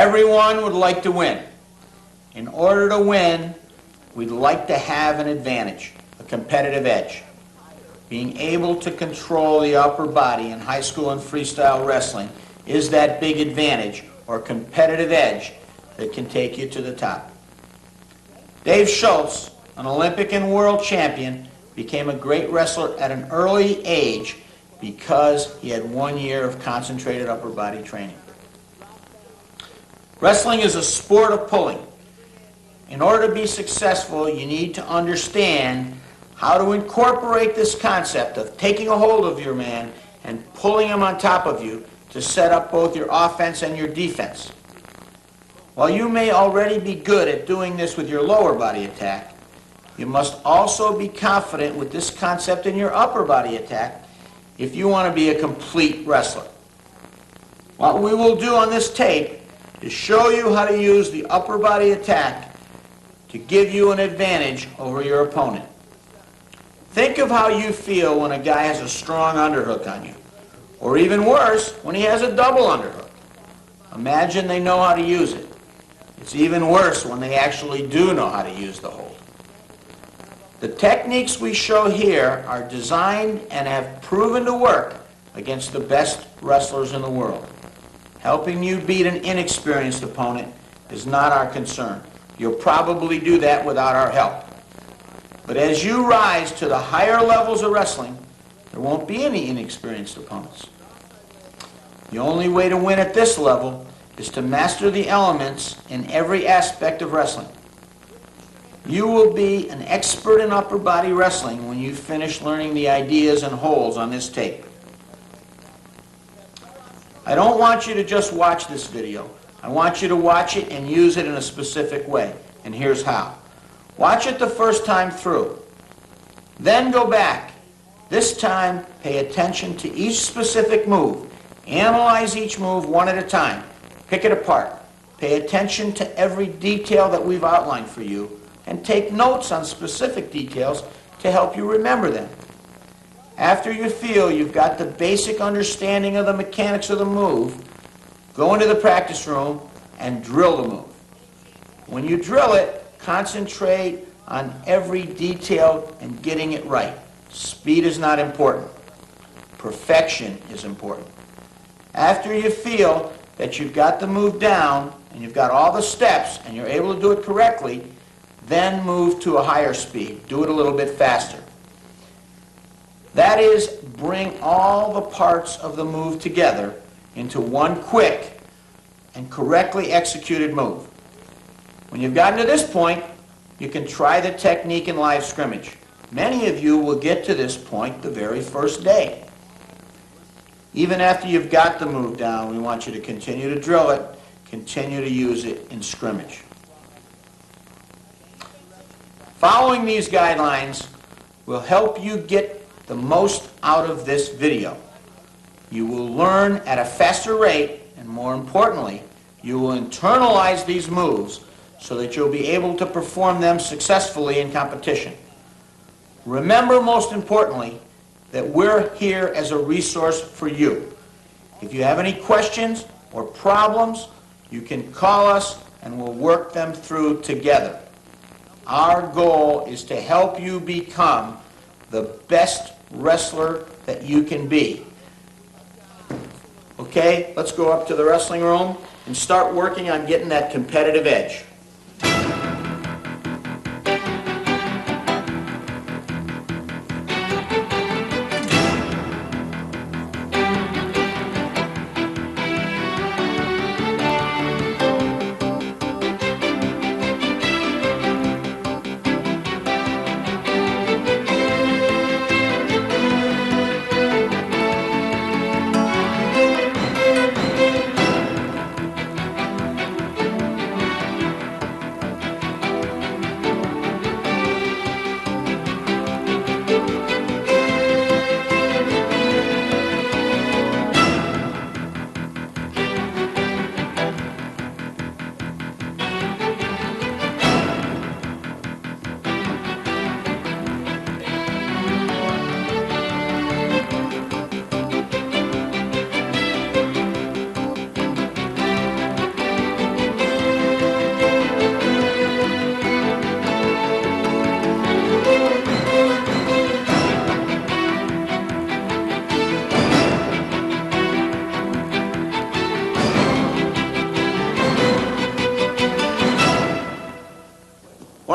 Everyone would like to win. In order to win, we'd like to have an advantage, a competitive edge. Being able to control the upper body in high school and freestyle wrestling is that big advantage or competitive edge that can take you to the top. Dave Schultz, an Olympic and world champion, became a great wrestler at an early age because he had 1 year of concentrated upper body training. Wrestling is a sport of pulling. In order to be successful, you need to understand how to incorporate this concept of taking a hold of your man and pulling him on top of you to set up both your offense and your defense. While you may already be good at doing this with your lower body attack, you must also be confident with this concept in your upper body attack if you want to be a complete wrestler. What we will do on this tape is show you how to use the upper body attack to give you an advantage over your opponent. Think of how you feel when a guy has a strong underhook on you, or even worse, when he has a double underhook. Imagine they know how to use it. It's even worse when they actually do know how to use the hold. The techniques we show here are designed and have proven to work against the best wrestlers in the world. Helping you beat an inexperienced opponent is not our concern. You'll probably do that without our help. But as you rise to the higher levels of wrestling, there won't be any inexperienced opponents. The only way to win at this level is to master the elements in every aspect of wrestling. You will be an expert in upper body wrestling when you finish learning the ideas and holds on this tape. I don't want you to just watch this video. I want you to watch it and use it in a specific way. And here's how. Watch it the first time through. Then go back. This time, pay attention to each specific move. Analyze each move one at a time. Pick it apart. Pay attention to every detail that we've outlined for you, and take notes on specific details to help you remember them. After you feel you've got the basic understanding of the mechanics of the move, go into the practice room and drill the move. When you drill it, concentrate on every detail and getting it right. Speed is not important. Perfection is important. After you feel that you've got the move down and you've got all the steps and you're able to do it correctly, then move to a higher speed. Do it a little bit faster. That is, bring all the parts of the move together into one quick and correctly executed move. When you've gotten to this point, you can try the technique in live scrimmage. Many of you will get to this point the very first day. Even after you've got the move down, we want you to continue to drill it, continue to use it in scrimmage. Following these guidelines will help you get the most out of this video. You will learn at a faster rate, and more importantly, you will internalize these moves so that you'll be able to perform them successfully in competition. Remember, most importantly, that we're here as a resource for you. If you have any questions or problems, you can call us and we'll work them through together. Our goal is to help you become the best wrestler that you can be. Okay, let's go up to the wrestling room and start working on getting that competitive edge.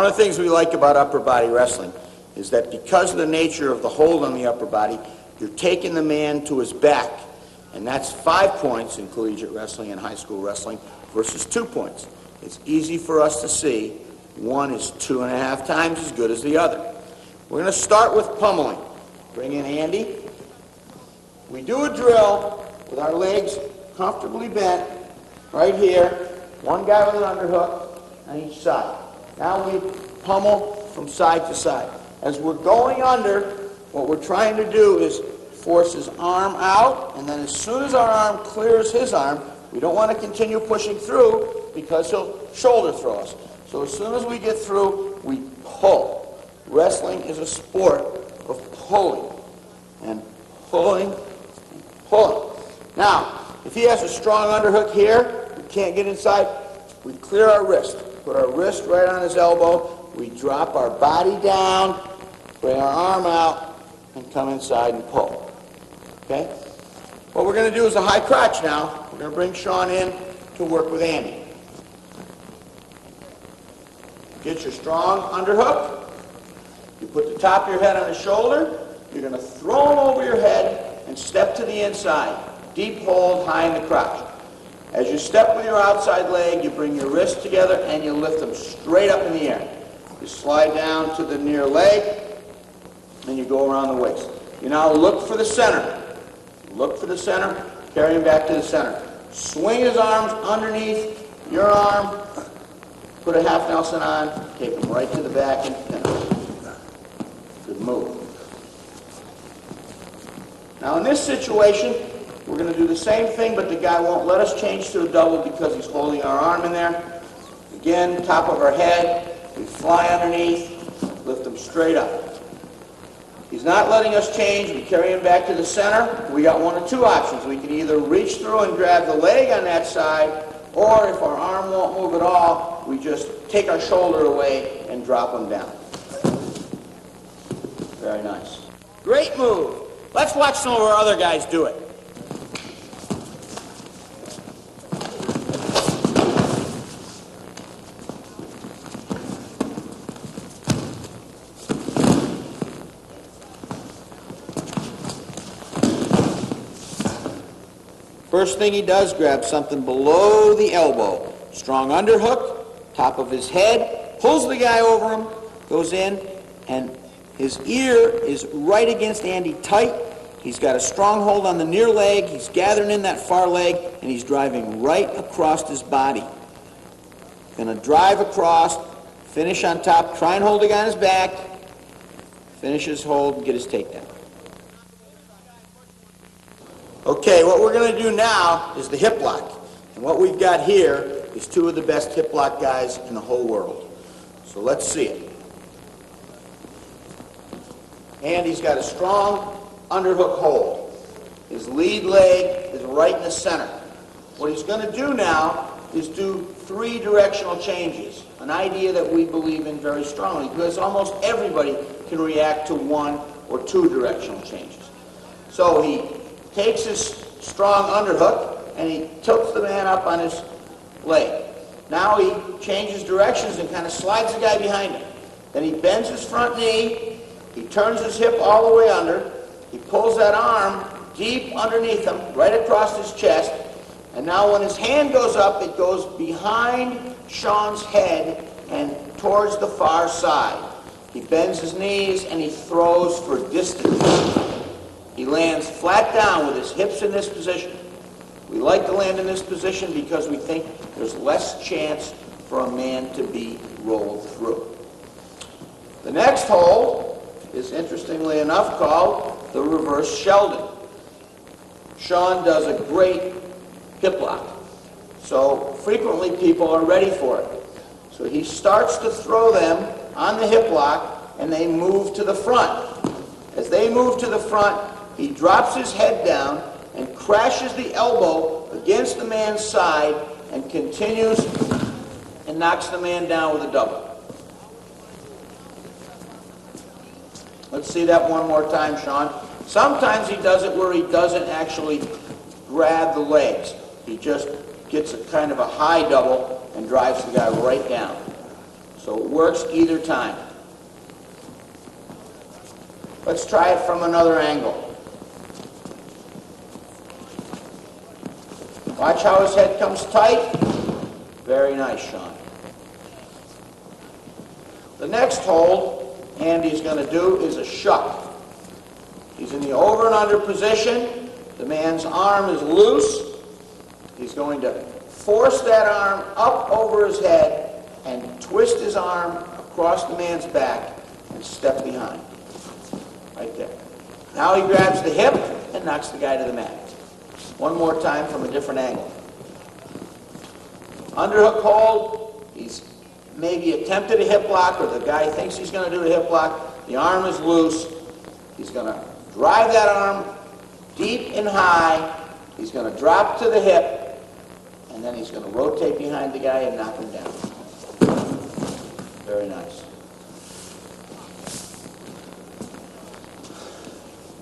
One of the things we like about upper body wrestling is that because of the nature of the hold on the upper body, you're taking the man to his back. And that's 5 points in collegiate wrestling and high school wrestling versus 2 points. It's easy for us to see one is 2.5 times as good as the other. We're going to start with pummeling. Bring in Andy. We do a drill with our legs comfortably bent right here. One guy with an underhook on each side. Now we pummel from side to side. As we're going under, what we're trying to do is force his arm out, and then as soon as our arm clears his arm, we don't want to continue pushing through because he'll shoulder throw us. So as soon as we get through, we pull. Wrestling is a sport of pulling and pulling and pulling. Now, if he has a strong underhook here, we can't get inside, we clear our wrist. Put our wrist right on his elbow, we drop our body down, bring our arm out, and come inside and pull. Okay? What we're going to do is a high crotch now. We're going to bring Sean in to work with Andy. Get your strong underhook. You put the top of your head on his shoulder. You're going to throw him over your head and step to the inside. Deep hold, high in the crotch. As you step with your outside leg, you bring your wrists together and you lift them straight up in the air. You slide down to the near leg, and you go around the waist. You now look for the center. Look for the center, carry him back to the center. Swing his arms underneath your arm, put a half Nelson on, take him right to the back and finish. Good move. Now in this situation, we're going to do the same thing, but the guy won't let us change to a double because he's holding our arm in there. Again, top of our head, we fly underneath, lift him straight up. He's not letting us change. We carry him back to the center. We got one of two options. We can either reach through and grab the leg on that side, or if our arm won't move at all, we just take our shoulder away and drop him down. Very nice. Great move. Let's watch some of our other guys do it. First thing he does, grab something below the elbow. Strong underhook, top of his head, pulls the guy over him, goes in, and his ear is right against Andy tight. He's got a strong hold on the near leg, he's gathering in that far leg, and he's driving right across his body. Gonna drive across, finish on top, try and hold the guy on his back, finish his hold, and get his takedown. Okay, what we're going to do now is the hip lock. And what we've got here is two of the best hip lock guys in the whole world. So let's see it. Andy's got a strong underhook hold. His lead leg is right in the center. What he's going to do now is do 3 directional changes, an idea that we believe in very strongly, because almost everybody can react to 1 or 2 directional changes. So he takes his strong underhook and he tilts the man up on his leg. Now he changes directions and kind of slides the guy behind him. Then he bends his front knee, he turns his hip all the way under, he pulls that arm deep underneath him, right across his chest, and now when his hand goes up, it goes behind Sean's head and towards the far side. He bends his knees and he throws for distance. He lands flat down with his hips in this position. We like to land in this position because we think there's less chance for a man to be rolled through. The next hold is, interestingly enough, called the reverse Sheldon. Sean does a great hip lock. So frequently people are ready for it. So he starts to throw them on the hip lock and they move to the front. As they move to the front, he drops his head down and crashes the elbow against the man's side and continues and knocks the man down with a double. Let's see that one more time, Sean. Sometimes he does it where he doesn't actually grab the legs. He just gets a kind of a high double and drives the guy right down. so it works either time. Let's try it from another angle. Watch how his head comes tight. Very nice, Sean. The next hold Andy's going to do is a shuck. He's in the over and under position. The man's arm is loose. He's going to force that arm up over his head and twist his arm across the man's back and step behind. Right there. Now he grabs the hip and knocks the guy to the mat. One more time from a different angle. Underhook hold. He's maybe attempted a hip lock, or the guy thinks he's going to do a hip lock. The arm is loose. He's going to drive that arm deep and high. He's going to drop to the hip, and then he's going to rotate behind the guy and knock him down. Very nice.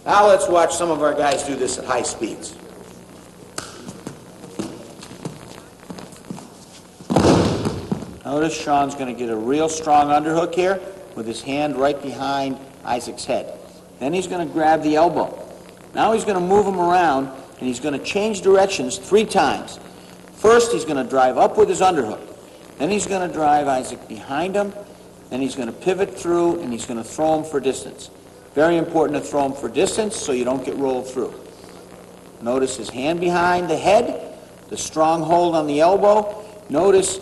Now let's watch some of our guys do this at high speeds. Notice Sean's going to get a real strong underhook here with his hand right behind Isaac's head. Then he's going to grab the elbow. Now he's going to move him around, and he's going to change directions 3 times. First, he's going to drive up with his underhook. Then he's going to drive Isaac behind him. Then he's going to pivot through, and he's going to throw him for distance. Very important to throw him for distance so you don't get rolled through. Notice his hand behind the head, the strong hold on the elbow. Notice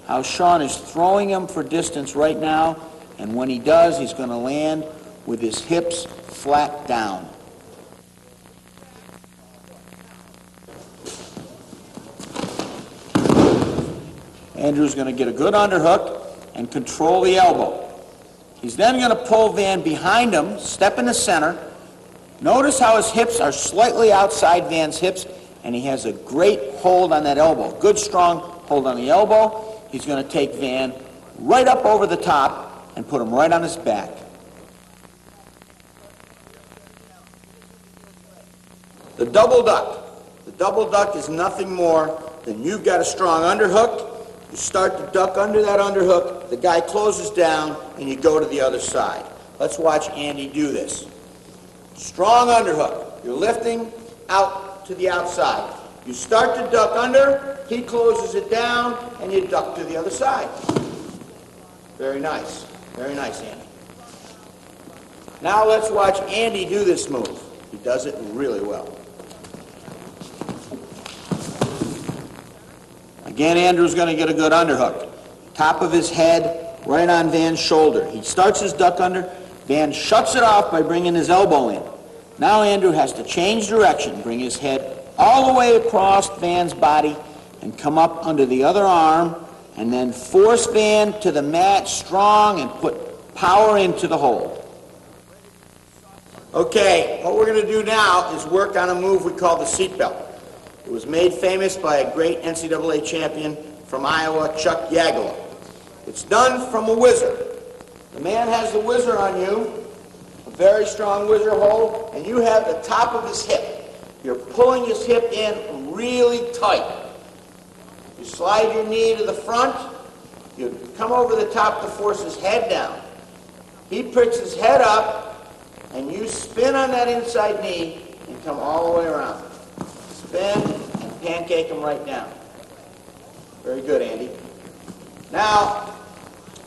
how Sean is throwing him for distance right now, and when he does, he's going to land with his hips flat down. Andrew's going to get a good underhook and control the elbow. He's then going to pull Van behind him, step in the center. Notice how his hips are slightly outside Van's hips, and he has a great hold on that elbow. Good, strong hold on the elbow. He's going to take Van right up over the top and put him right on his back. The double duck. The double duck is nothing more than you've got a strong underhook. You start to duck under that underhook, the guy closes down, and you go to the other side. Let's watch Andy do this. Strong underhook. You're lifting out to the outside. You start to duck under, he closes it down, and you duck to the other side. Very nice. Very nice, Andy. Now let's watch Andy do this move. He does it really well. Again, Andrew's going to get a good underhook. Top of his head, right on Van's shoulder. He starts his duck under. Van shuts it off by bringing his elbow in. Now Andrew has to change direction, bring his head all the way across Van's body and come up under the other arm, and then force Van to the mat strong and put power into the hold. Okay, what we're going to do now is work on a move we call the seatbelt. It was made famous by a great NCAA champion from Iowa, Chuck Yagala. It's done from a whizzer. The man has the whizzer on you, a very strong whizzer hold, and you have the top of his hip. You're pulling his hip in really tight. You slide your knee to the front. You come over the top to force his head down. He picks his head up, and you spin on that inside knee and come all the way around. Spin and pancake him right down. Very good, Andy. Now,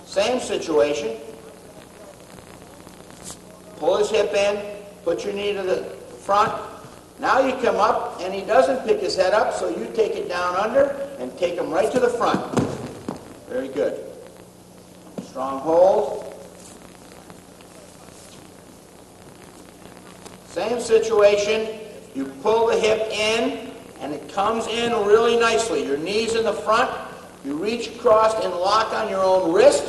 same situation. Pull his hip in, put your knee to the front. Now you come up, and he doesn't pick his head up, so you take it down under and take him right to the front. Very good. Strong hold. Same situation. You pull the hip in, and it comes in really nicely. Your knee's in the front. You reach across and lock on your own wrist.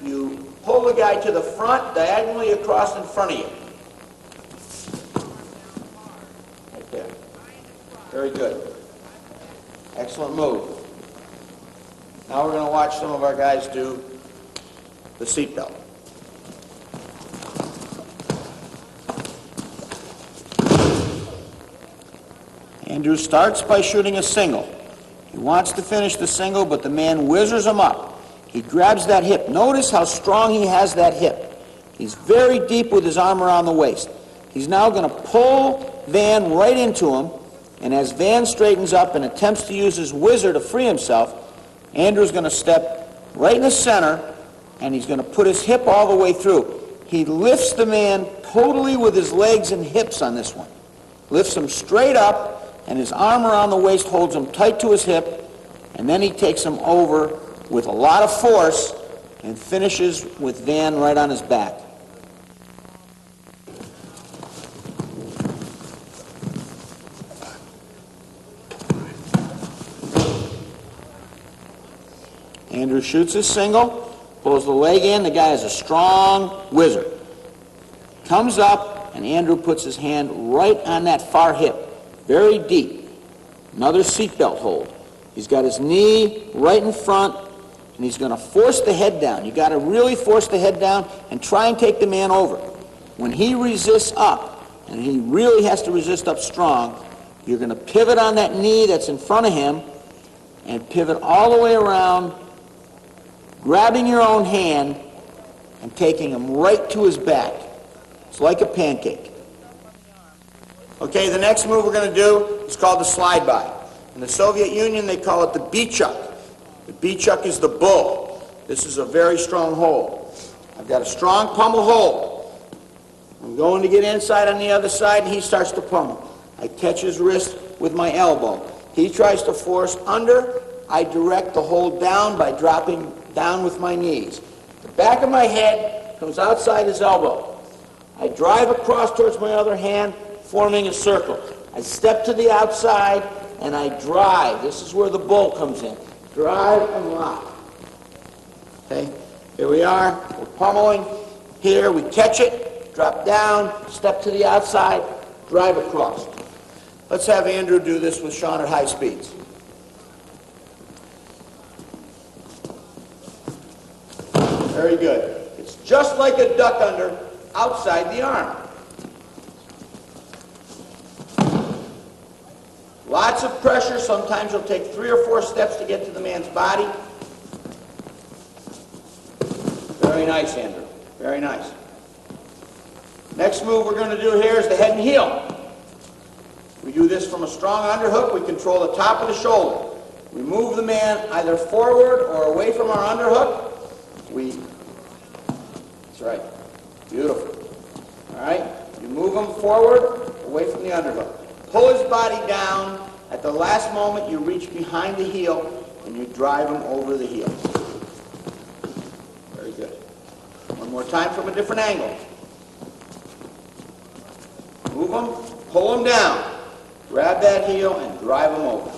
You pull the guy to the front, diagonally across in front of you. Right there. Very good. Excellent move. Now we're going to watch some of our guys do the seatbelt. Andrew starts by shooting a single. He wants to finish the single, but the man whizzers him up. He grabs that hip. Notice how strong he has that hip. He's very deep with his arm around the waist. He's now going to pull Van right into him, and as Van straightens up and attempts to use his whizzer to free himself, Andrew's going to step right in the center, and he's going to put his hip all the way through. He lifts the man totally with his legs and hips on this one. Lifts him straight up, and his arm around the waist holds him tight to his hip, and then he takes him over with a lot of force and finishes with Van right on his back. Andrew shoots his single, pulls the leg in. The guy has a strong whizzer. Comes up, and Andrew puts his hand right on that far hip, very deep. Another seatbelt hold. He's got his knee right in front, and he's going to force the head down. You got to really force the head down and try and take the man over. When he resists up, and he really has to resist up strong, you're going to pivot on that knee that's in front of him and pivot all the way around, grabbing your own hand and taking him right to his back. It's like a pancake. Okay, the next move we're going to do is called the slide by. In the Soviet Union, they call it the B-chuck. The B-chuck is the bull. This is a very strong hold. I've got a strong pummel hold. I'm going to get inside on the other side, and he starts to pummel. I catch his wrist with my elbow. He tries to force under. I direct the hold down by dropping down with my knees. The back of my head comes outside his elbow. I drive across towards my other hand, forming a circle. I step to the outside, and I drive. This is where the bull comes in. Drive and lock. Okay, here we are. We're pummeling. Here, we catch it, drop down, step to the outside, drive across. Let's have Andrew do this with Sean at high speeds. Very good. It's just like a duck under outside the arm. Lots of pressure. Sometimes you'll take 3 or 4 steps to get to the man's body. Very nice, Andrew. Very nice. Next move we're going to do here is the head and heel. We do this from a strong underhook. We control the top of the shoulder. We move the man either forward or away from our underhook. That's right. Beautiful. All right? You move him forward, away from the underhook. Pull his body down. At the last moment, you reach behind the heel, and you drive him over the heel. Very good. One more time from a different angle. Move him, pull him down. Grab that heel and drive him over.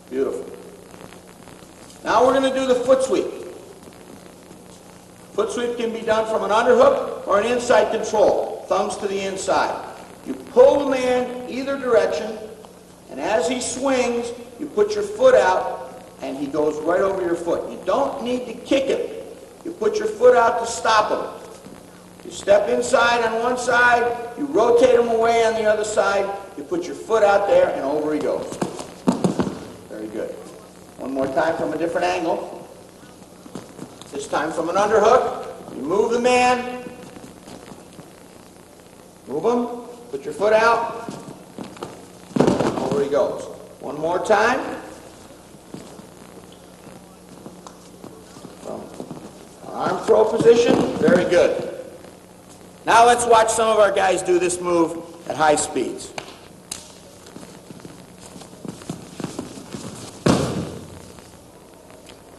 Beautiful. Now we're going to do the foot sweep. Foot sweep can be done from an underhook or an inside control, thumbs to the inside. You pull the man either direction, and as he swings, you put your foot out, and he goes right over your foot. You don't need to kick him. You put your foot out to stop him. You step inside on one side, you rotate him away on the other side, you put your foot out there, and over he goes. Very good. One more time from a different angle. This time from an underhook. You move the man. Move him. Put your foot out. Over he goes. One more time. From arm throw position. Very good. Now let's watch some of our guys do this move at high speeds.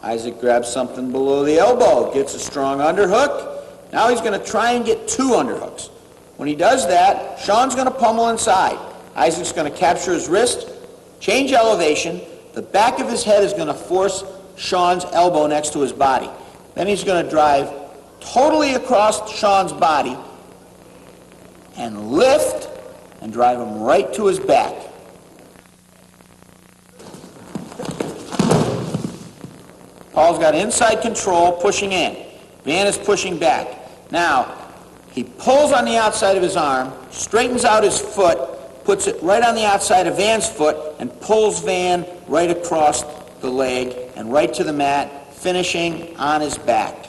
Isaac grabs something below the elbow, gets a strong underhook. Now he's going to try and get 2 underhooks. When he does that, Sean's going to pummel inside. Isaac's going to capture his wrist, change elevation. The back of his head is going to force Sean's elbow next to his body. Then he's going to drive totally across Sean's body and lift and drive him right to his back. Paul's got inside control, pushing in. Van is pushing back. Now, he pulls on the outside of his arm, straightens out his foot, puts it right on the outside of Van's foot, and pulls Van right across the leg and right to the mat, finishing on his back.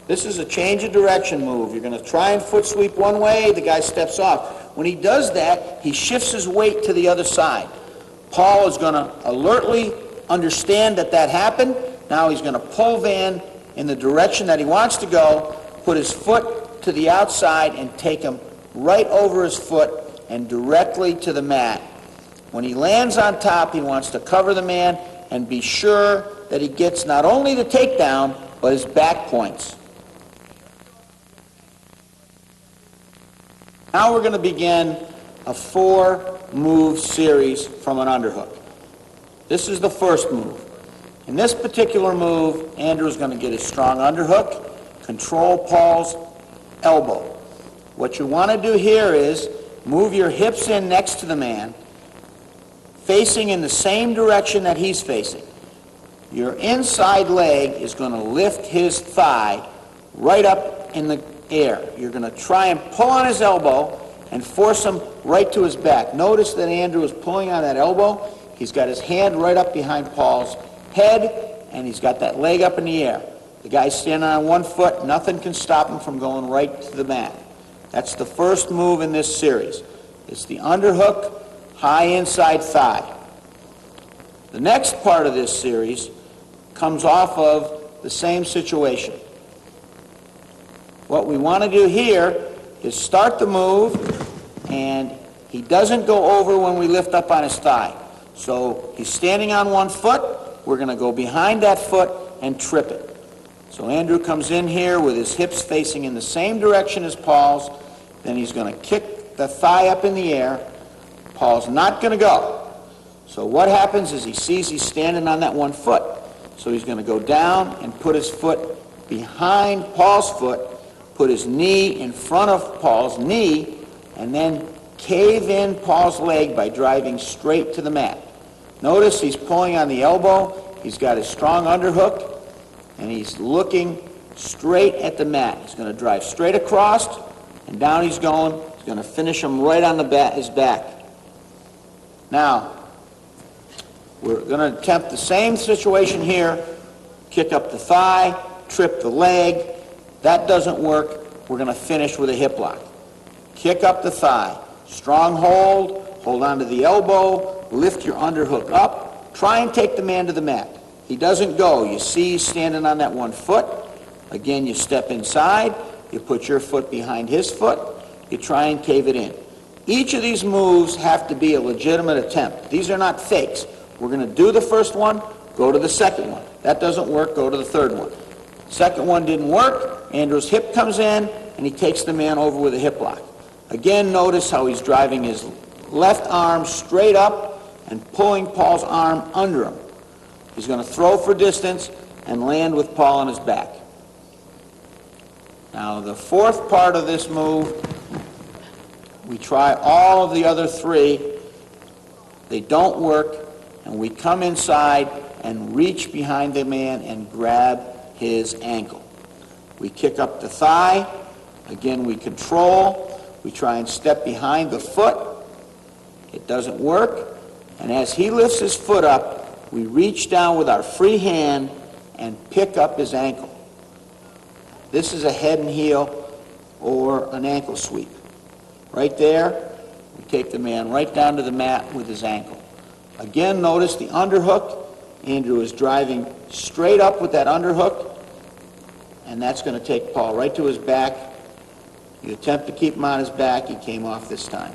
This is a change of direction move. You're going to try and foot sweep one way, the guy steps off. When he does that, he shifts his weight to the other side. Paul is going to alertly understand that that happened. Now he's going to pull Van in the direction that he wants to go, put his foot to the outside, and take him right over his foot and directly to the mat. When he lands on top, he wants to cover the man and be sure that he gets not only the takedown, but his back points. Now we're going to begin a 4-move series from an underhook. This is the first move. In this particular move, Andrew's going to get his strong underhook, control Paul's elbow. What you want to do here is move your hips in next to the man, facing in the same direction that he's facing. Your inside leg is going to lift his thigh right up in the air. You're going to try and pull on his elbow and force him right to his back. Notice that Andrew is pulling on that elbow. He's got his hand right up behind Paul's head, and he's got that leg up in the air. The guy's standing on one foot. Nothing can stop him from going right to the mat. That's the first move in this series. It's the underhook, high inside thigh. The next part of this series comes off of the same situation. What we want to do here is start the move, and he doesn't go over when we lift up on his thigh. So he's standing on one foot. We're going to go behind that foot and trip it. So Andrew comes in here with his hips facing in the same direction as Paul's. Then he's going to kick the thigh up in the air. Paul's not going to go. So what happens is he sees he's standing on that one foot. So he's going to go down and put his foot behind Paul's foot, put his knee in front of Paul's knee, and then cave in Paul's leg by driving straight to the mat. Notice he's pulling on the elbow, he's got his strong underhook, and he's looking straight at the mat. He's going to drive straight across, and down he's going. He's going to finish him right on his back. Now, we're going to attempt the same situation here. Kick up the thigh, trip the leg. That doesn't work. We're going to finish with a hip lock. Kick up the thigh. Strong hold on to the elbow, lift your underhook up. Try and take the man to the mat. He doesn't go. You see he's standing on that one foot. Again, you step inside. You put your foot behind his foot. You try and cave it in. Each of these moves have to be a legitimate attempt. These are not fakes. We're going to do the first one, go to the second one. That doesn't work, go to the third one. Second one didn't work. Andrew's hip comes in, and he takes the man over with a hip lock. Again, notice how he's driving his left arm straight up and pulling Paul's arm under him. He's going to throw for distance and land with Paul on his back. Now, the fourth part of this move, we try all of the other three. They don't work, and we come inside and reach behind the man and grab his ankle. We kick up the thigh. Again, we control. We try and step behind the foot. It doesn't work. And as he lifts his foot up, we reach down with our free hand and pick up his ankle. This is a head and heel or an ankle sweep. Right there, we take the man right down to the mat with his ankle. Again, notice the underhook. Andrew is driving straight up with that underhook, and that's going to take Paul right to his back. You attempt to keep him on his back. He came off this time.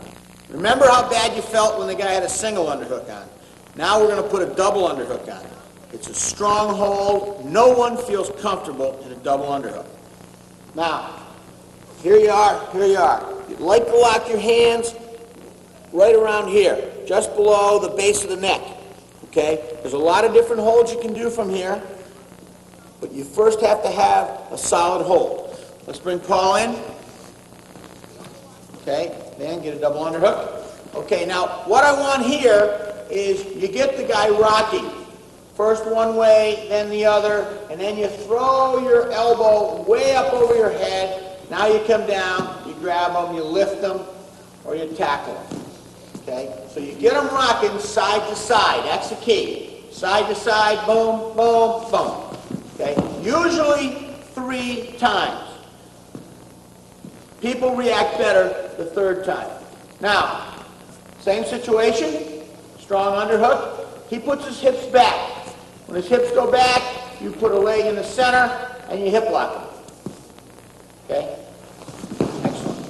Remember how bad you felt when the guy had a single underhook on. Now we're going to put a double underhook on. It's a strong hold. No one feels comfortable in a double underhook. Now, here you are. You'd like to lock your hands right around here, just below the base of the neck. Okay? There's a lot of different holds you can do from here, but you first have to have a solid hold. Let's bring Paul in. Okay, then get a double underhook. Okay, now what I want here is you get the guy rocking. First one way, then the other, and then you throw your elbow way up over your head. Now you come down, you grab him, you lift him, or you tackle him. Okay? So you get them rocking side to side. That's the key. Side to side, boom, boom, boom. Okay? Usually 3 times. People react better the 3rd time. Now, same situation, strong underhook. He puts his hips back. When his hips go back, you put a leg in the center and you hip lock him. Okay? Excellent.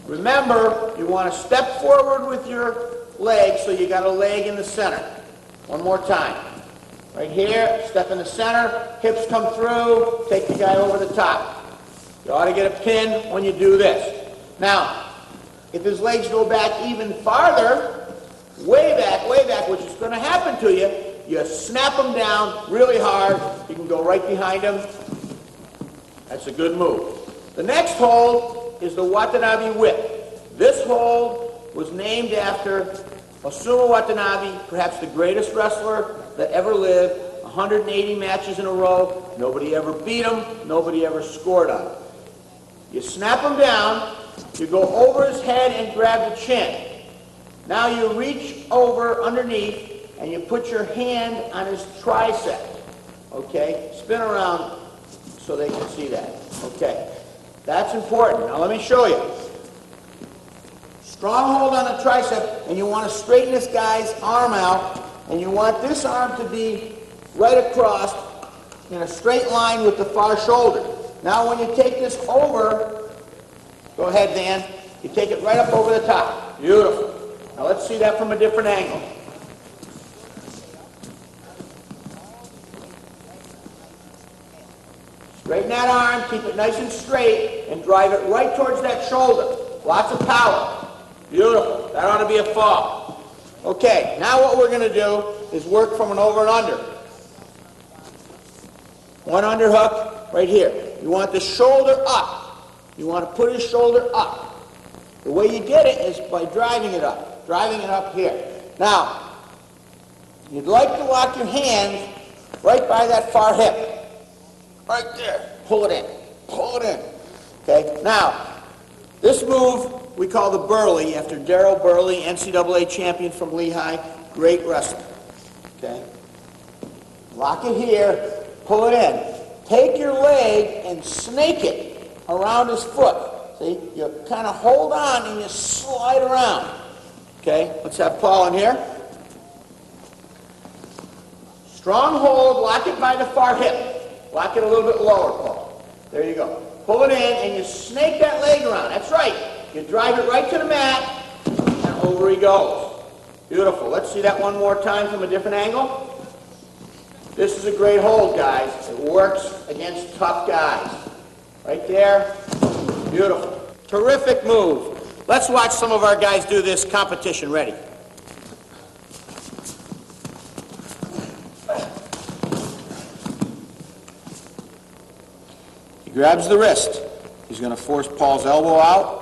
Remember, you want to step forward with your leg so you got a leg in the center. One more time. Right here, step in the center, hips come through, take the guy over the top. You ought to get a pin when you do this. Now, if his legs go back even farther, way back, which is going to happen to you, you snap them down really hard. You can go right behind him. That's a good move. The next hold is the Watanabe whip. This hold was named after Osamu Watanabe, perhaps the greatest wrestler that ever lived. 180 matches in a row. Nobody ever beat him. Nobody ever scored on him. You snap him down. You go over his head and grab the chin. Now you reach over underneath and you put your hand on his tricep. Okay? Spin around so they can see that. Okay. That's important. Now let me show you. Strong hold on the tricep, and you want to straighten this guy's arm out, and you want this arm to be right across in a straight line with the far shoulder. Now when you take this over, go ahead, Dan, you take it right up over the top. Beautiful. Now let's see that from a different angle. Straighten that arm, keep it nice and straight, and drive it right towards that shoulder. Lots of power. Beautiful. That ought to be a fall. Okay, now what we're going to do is work from an over and under. One underhook right here. You want the shoulder up. You want to put his shoulder up. The way you get it is by driving it up here. Now, you'd like to lock your hands right by that far hip. Right there. Pull it in. Pull it in. Okay, now, this move we call the Burley, after Darrell Burley, NCAA champion from Lehigh, great wrestler. Okay? Lock it here, pull it in. Take your leg and snake it around his foot. See? You kind of hold on and you slide around. Okay? Let's have Paul in here. Strong hold, lock it by the far hip. Lock it a little bit lower, Paul. There you go. Pull it in and you snake that leg around. That's right. You drive it right to the mat, and over he goes. Beautiful. Let's see that one more time from a different angle. This is a great hold, guys. It works against tough guys. Right there. Beautiful. Terrific move. Let's watch some of our guys do this competition. Ready? He grabs the wrist. He's going to force Paul's elbow out.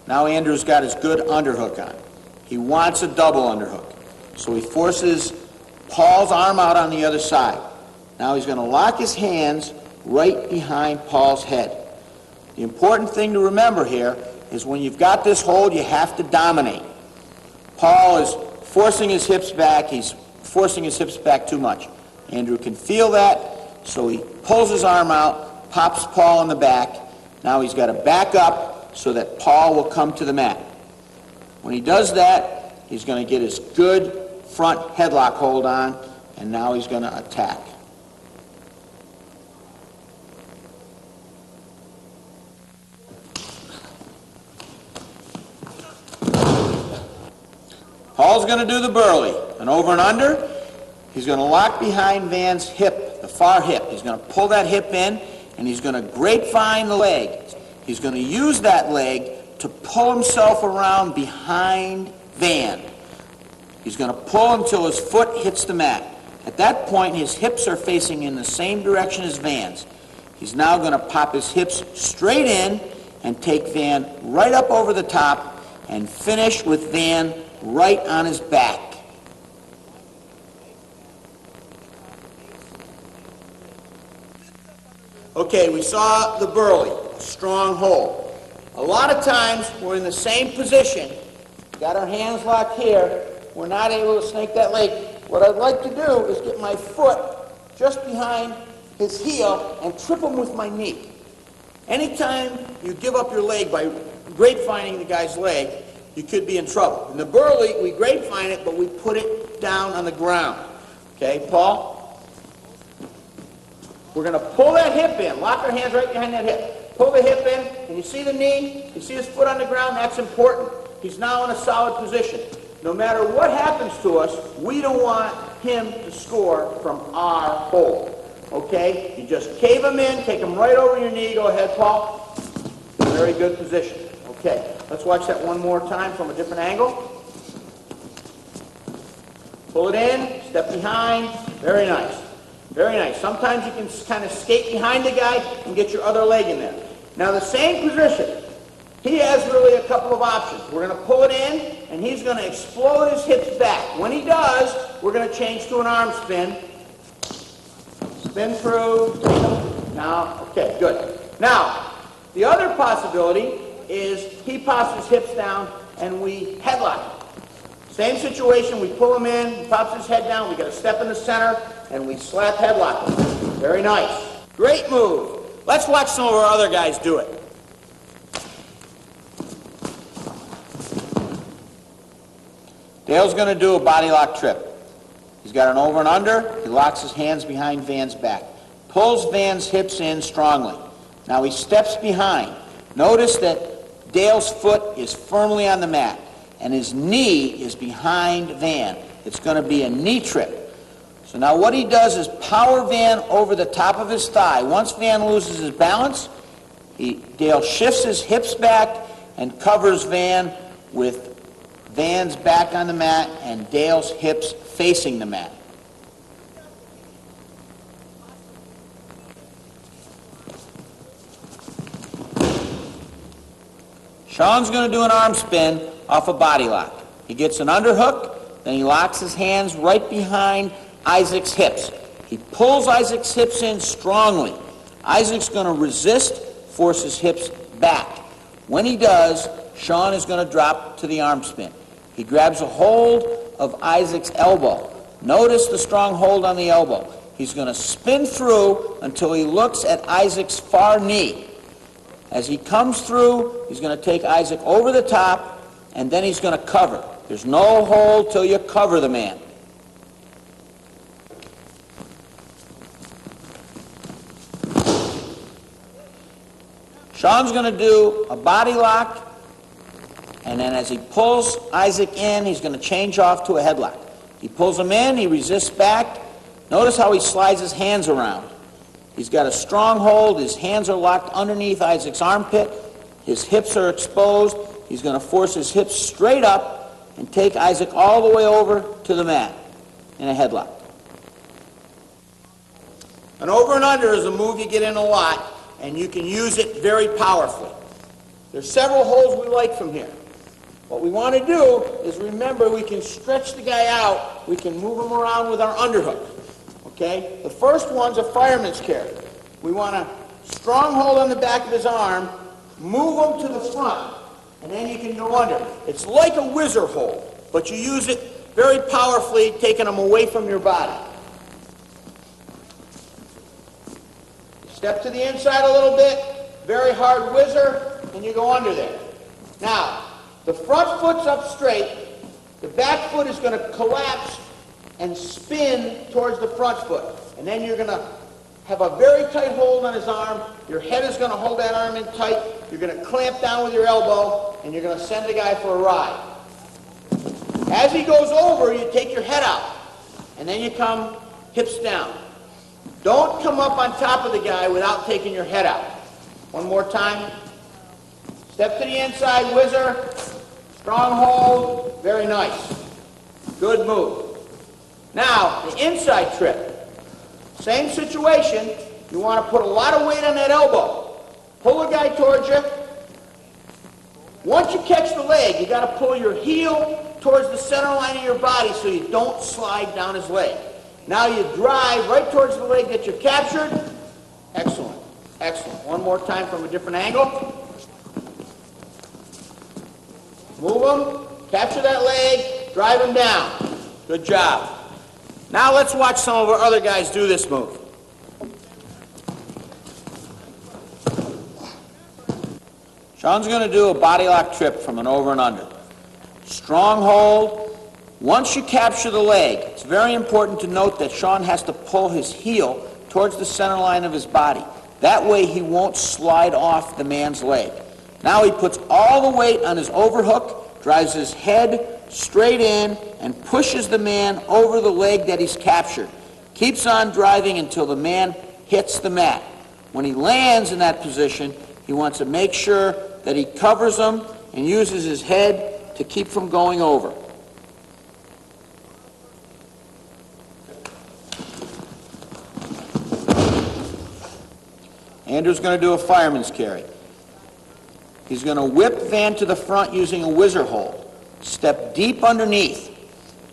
Now Andrew's got his good underhook on. He wants a double underhook. So he forces Paul's arm out on the other side. Now he's going to lock his hands right behind Paul's head. The important thing to remember here is when you've got this hold, you have to dominate. Paul is forcing his hips back. He's forcing his hips back too much. Andrew can feel that, so he pulls his arm out, pops Paul in the back. Now he's got to back up so that Paul will come to the mat. When he does that, he's going to get his good front headlock hold on, and now he's going to attack. Paul's going to do the Burley, an over and under. He's going to lock behind Van's hip, the far hip. He's going to pull that hip in, and he's going to grapevine the leg. He's going to use that leg to pull himself around behind Van. He's going to pull until his foot hits the mat. At that point, his hips are facing in the same direction as Van's. He's now going to pop his hips straight in and take Van right up over the top and finish with Van right on his back. Okay, we saw the Burley, strong hold. A lot of times we're in the same position, got our hands locked here. We're not able to snake that leg. What I'd like to do is get my foot just behind his heel and trip him with my knee. Anytime you give up your leg by grapevining the guy's leg, you could be in trouble. In the Burley, we grapevine it, but we put it down on the ground. Okay, Paul? We're going to pull that hip in. Lock our hands right behind that hip. Pull the hip in, and you see the knee? You see his foot on the ground? That's important. He's now in a solid position. No matter what happens to us, we don't want him to score from our hold. Okay? You just cave him in, take him right over your knee. Go ahead, Paul. Very good position. Okay, let's watch that one more time from a different angle. Pull it in, step behind. Very nice. Very nice. Sometimes you can kind of skate behind the guy and get your other leg in there. Now the same position, he has really a couple of options. We're going to pull it in, and he's going to explode his hips back. When he does, we're going to change to an arm spin. Spin through. Now, okay, good. Now, the other possibility is he pops his hips down and we headlock him. Same situation, we pull him in, he pops his head down, we got a step in the center, and we slap headlock him. Very nice. Great move. Let's watch some of our other guys do it. Dale's going to do a body lock trip. He's got an over and under. He locks his hands behind Van's back. Pulls Van's hips in strongly. Now he steps behind. Notice that Dale's foot is firmly on the mat, and his knee is behind Van. It's going to be a knee trip. So now what he does is power Van over the top of his thigh. Once Van loses his balance, Dale shifts his hips back and covers Van with Van's back on the mat and Dale's hips facing the mat. Sean's going to do an arm spin off a body lock. He gets an underhook, then he locks his hands right behind Isaac's hips. He pulls Isaac's hips in strongly. Isaac's going to resist, force his hips back. When he does, Sean is going to drop to the arm spin. He grabs a hold of Isaac's elbow. Notice the strong hold on the elbow. He's going to spin through until he looks at Isaac's far knee. As he comes through, he's going to take Isaac over the top, and then he's going to cover. There's no hold till you cover the man. Sean's going to do a body lock, and then as he pulls Isaac in, he's going to change off to a headlock. He pulls him in, he resists back. Notice how he slides his hands around. He's got a strong hold. His hands are locked underneath Isaac's armpit. His hips are exposed. He's going to force his hips straight up and take Isaac all the way over to the mat in a headlock. An over and under is a move you get in a lot, and you can use it very powerfully. There's several holds we like from here. What we want to do is remember we can stretch the guy out. We can move him around with our underhook. Okay? The first one's a fireman's carry. We want a strong hold on the back of his arm, move him to the front, and then you can go under. It's like a whizzer hold, but you use it very powerfully, taking him away from your body. Step to the inside a little bit, very hard whizzer, and you go under there. Now, the front foot's up straight, the back foot is going to collapse and spin towards the front foot. And then you're going to have a very tight hold on his arm. Your head is going to hold that arm in tight. You're going to clamp down with your elbow, and you're going to send the guy for a ride. As he goes over, you take your head out, and then you come hips down. Don't come up on top of the guy without taking your head out. One more time. Step to the inside, whizzer. Strong hold. Very nice. Good move. Now, the inside trip. Same situation. You want to put a lot of weight on that elbow. Pull the guy towards you. Once you catch the leg, you got to pull your heel towards the center line of your body so you don't slide down his leg. Now you drive right towards the leg that you're captured. Excellent. Excellent. One more time from a different angle. Move him. Capture that leg, drive him down. Good job. Now let's watch some of our other guys do this move. Sean's going to do a body lock trip from an over and under. Strong hold. Once you capture the leg, it's very important to note that Sean has to pull his heel towards the center line of his body. That way he won't slide off the man's leg. Now he puts all the weight on his overhook, drives his head straight in, and pushes the man over the leg that he's captured. Keeps on driving until the man hits the mat. When he lands in that position, he wants to make sure that he covers him and uses his head to keep from going over. Andrew's going to do a fireman's carry. He's going to whip Van to the front using a whizzer hold. Step deep underneath.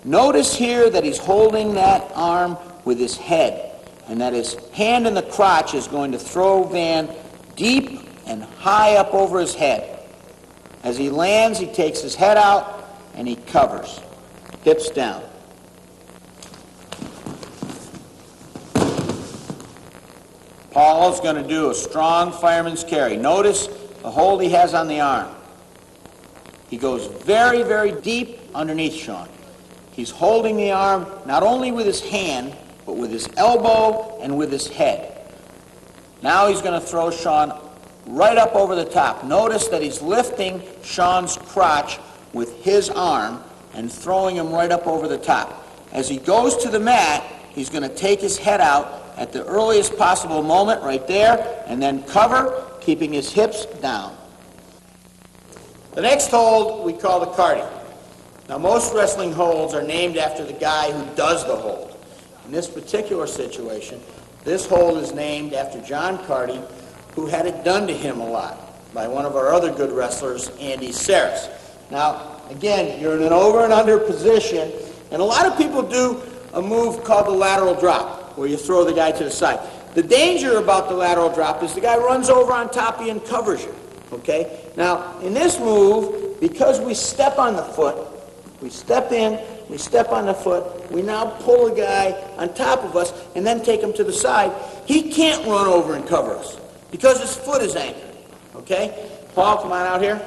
Notice here that he's holding that arm with his head, and that his hand in the crotch is going to throw Van deep and high up over his head. As he lands, he takes his head out and he covers. Hips down. Paul is going to do a strong fireman's carry. Notice the hold he has on the arm. He goes very, very deep underneath Sean. He's holding the arm not only with his hand, but with his elbow and with his head. Now he's going to throw Sean right up over the top. Notice that he's lifting Sean's crotch with his arm and throwing him right up over the top. As he goes to the mat, he's going to take his head out at the earliest possible moment right there, and then cover, keeping his hips down. The next hold we call the cardi. Now most wrestling holds are named after the guy who does the hold. In this particular situation, this hold is named after John Carty, who had it done to him a lot by one of our other good wrestlers, Andy Saris. Now, again, you're in an over and under position, and a lot of people do a move called the lateral drop, where you throw the guy to the side. The danger about the lateral drop is the guy runs over on top of you and covers you, okay? Now, in this move, because we step on the foot, we step in, we step on the foot, we now pull the guy on top of us and then take him to the side. He can't run over and cover us because his foot is anchored, okay? Paul, come on out here.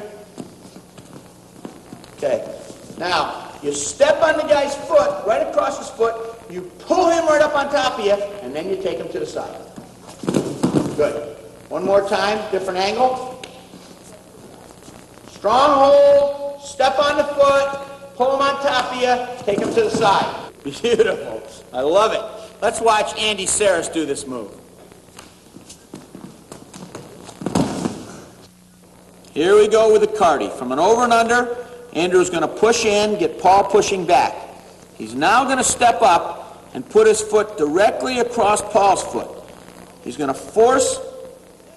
Okay. Now, you step on the guy's foot, right across his foot, you pull him right up on top of you, and then you take him to the side. Good. One more time, different angle. Strong hold, step on the foot, pull him on top of you, take him to the side. Beautiful. I love it. Let's watch Andy Saris do this move. Here we go with the cardi. From an over and under, Andrew's going to push in, get Paul pushing back. He's now going to step up and put his foot directly across Paul's foot. He's going to force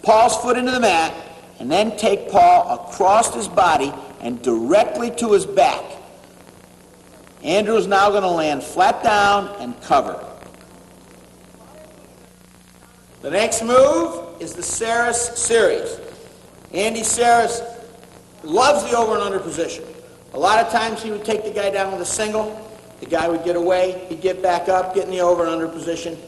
Paul's foot into the mat and then take Paul across his body and directly to his back. Andrew's now going to land flat down and cover. The next move is the Saris series. Andy Saris loves the over and under position. A lot of times he would take the guy down with a single. The guy would get away. He'd get back up, get in the over and under position,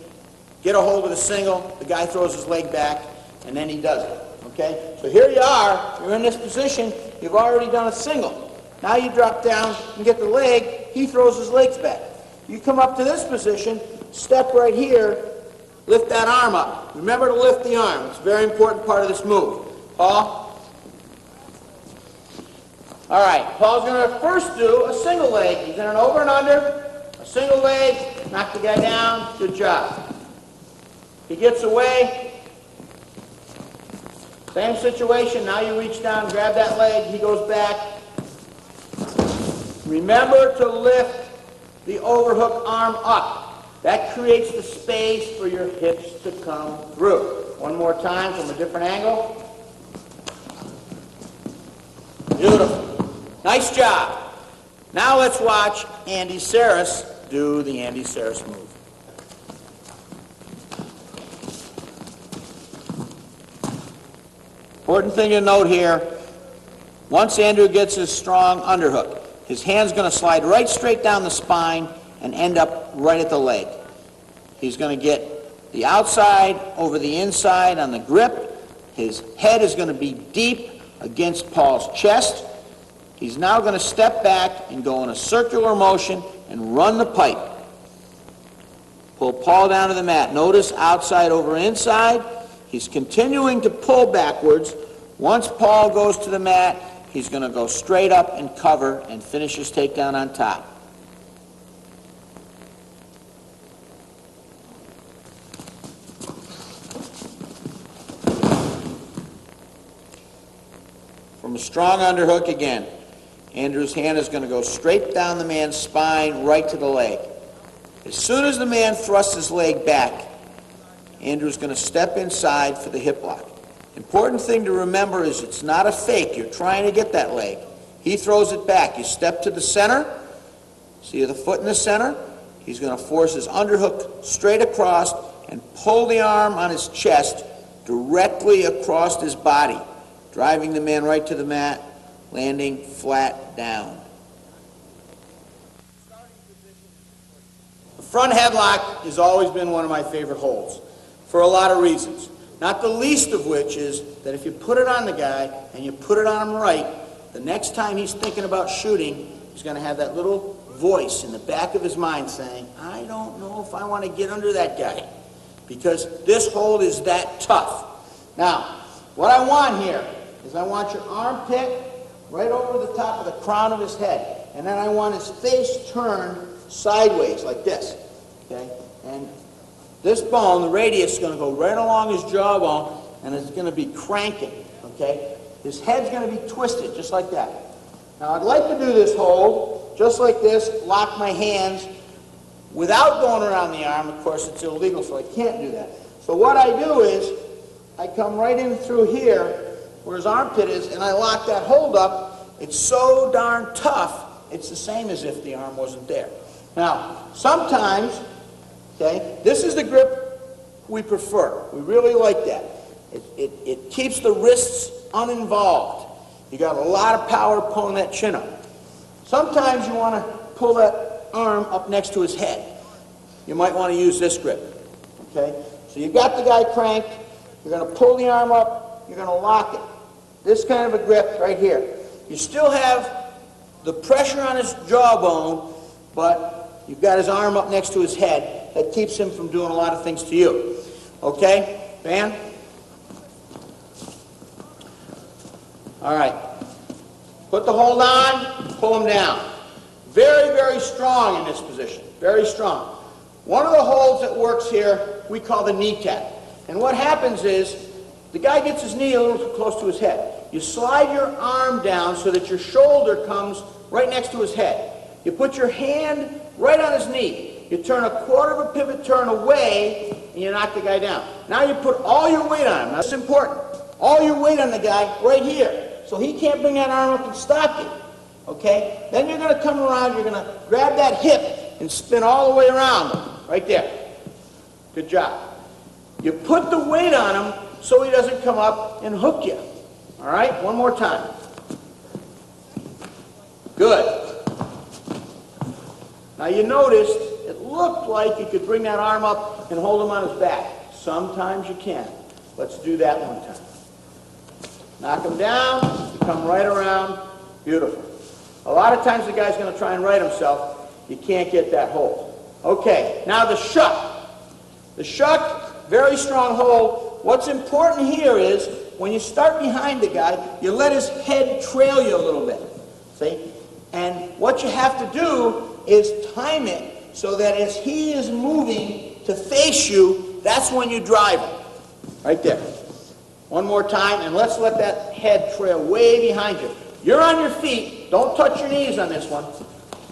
get a hold of the single. The guy throws his leg back, and then he does it. Okay? So here you are. You're in this position. You've already done a single. Now you drop down and get the leg. He throws his legs back. You come up to this position, step right here, lift that arm up. Remember to lift the arm. It's a very important part of this move. Paul? All right, Paul's going to first do a single leg. He's in an over and under, a single leg, knock the guy down, good job. He gets away, same situation, now you reach down, grab that leg, he goes back. Remember to lift the overhook arm up. That creates the space for your hips to come through. One more time from a different angle. Beautiful. Nice job. Now let's watch Andy Saris do the Andy Saris move. Important thing to note here, once Andrew gets his strong underhook, his hand's going to slide right straight down the spine and end up right at the leg. He's going to get the outside over the inside on the grip. His head is going to be deep against Paul's chest. He's now going to step back and go in a circular motion and run the pipe. Pull Paul down to the mat. Notice outside over inside. He's continuing to pull backwards. Once Paul goes to the mat, he's going to go straight up and cover and finish his takedown on top. From a strong underhook again, Andrew's hand is going to go straight down the man's spine, right to the leg. As soon as the man thrusts his leg back, Andrew's going to step inside for the hip lock. Important thing to remember is it's not a fake. You're trying to get that leg. He throws it back. You step to the center. See the foot in the center? He's going to force his underhook straight across and pull the arm on his chest directly across his body, driving the man right to the mat, landing flat down. The front headlock has always been one of my favorite holds for a lot of reasons. Not the least of which is that if you put it on the guy and you put it on him right, the next time he's thinking about shooting, he's going to have that little voice in the back of his mind saying, I don't know if I want to get under that guy, because this hold is that tough. Now, what I want here is I want your armpit right over the top of the crown of his head, and then I want his face turned sideways like this, okay? And this bone, the radius, is going to go right along his jawbone, and it's going to be cranking, okay? His head's going to be twisted, just like that. Now, I'd like to do this hold, just like this, lock my hands, without going around the arm. Of course, it's illegal, so I can't do that. So what I do is, I come right in through here, where his armpit is, and I lock that hold up. It's so darn tough, it's the same as if the arm wasn't there. Now, sometimes, okay, this is the grip we prefer. We really like that. It keeps the wrists uninvolved. You got a lot of power pulling that chin up. Sometimes you want to pull that arm up next to his head. You might want to use this grip, okay? So you've got the guy cranked. You're going to pull the arm up. You're going to lock it. This kind of a grip right here. You still have the pressure on his jawbone, but you've got his arm up next to his head. That keeps him from doing a lot of things to you. Okay? Van? All right. Put the hold on, pull him down. Very, very strong in this position. Very strong. One of the holds that works here, we call the knee tap. And what happens is, the guy gets his knee a little too close to his head. You slide your arm down so that your shoulder comes right next to his head. You put your hand right on his knee. You turn a quarter of a pivot turn away, and you knock the guy down. Now you put all your weight on him. That's important. All your weight on the guy right here. So he can't bring that arm up and stop you. Okay? Then you're going to come around, you're going to grab that hip and spin all the way around him. Right there. Good job. You put the weight on him so he doesn't come up and hook you. All right? One more time. Good. Now you noticed it looked like you could bring that arm up and hold him on his back. Sometimes you can. Let's do that one time. Knock him down, you come right around. Beautiful. A lot of times the guy's going to try and right himself. You can't get that hold. Okay, now the shuck. The shuck, very strong hold. What's important here is when you start behind the guy, you let his head trail you a little bit. See? And what you have to do is time it so that as he is moving to face you, that's when you drive him. Right there. One more time, and let's let that head trail way behind you. You're on your feet. Don't touch your knees on this one.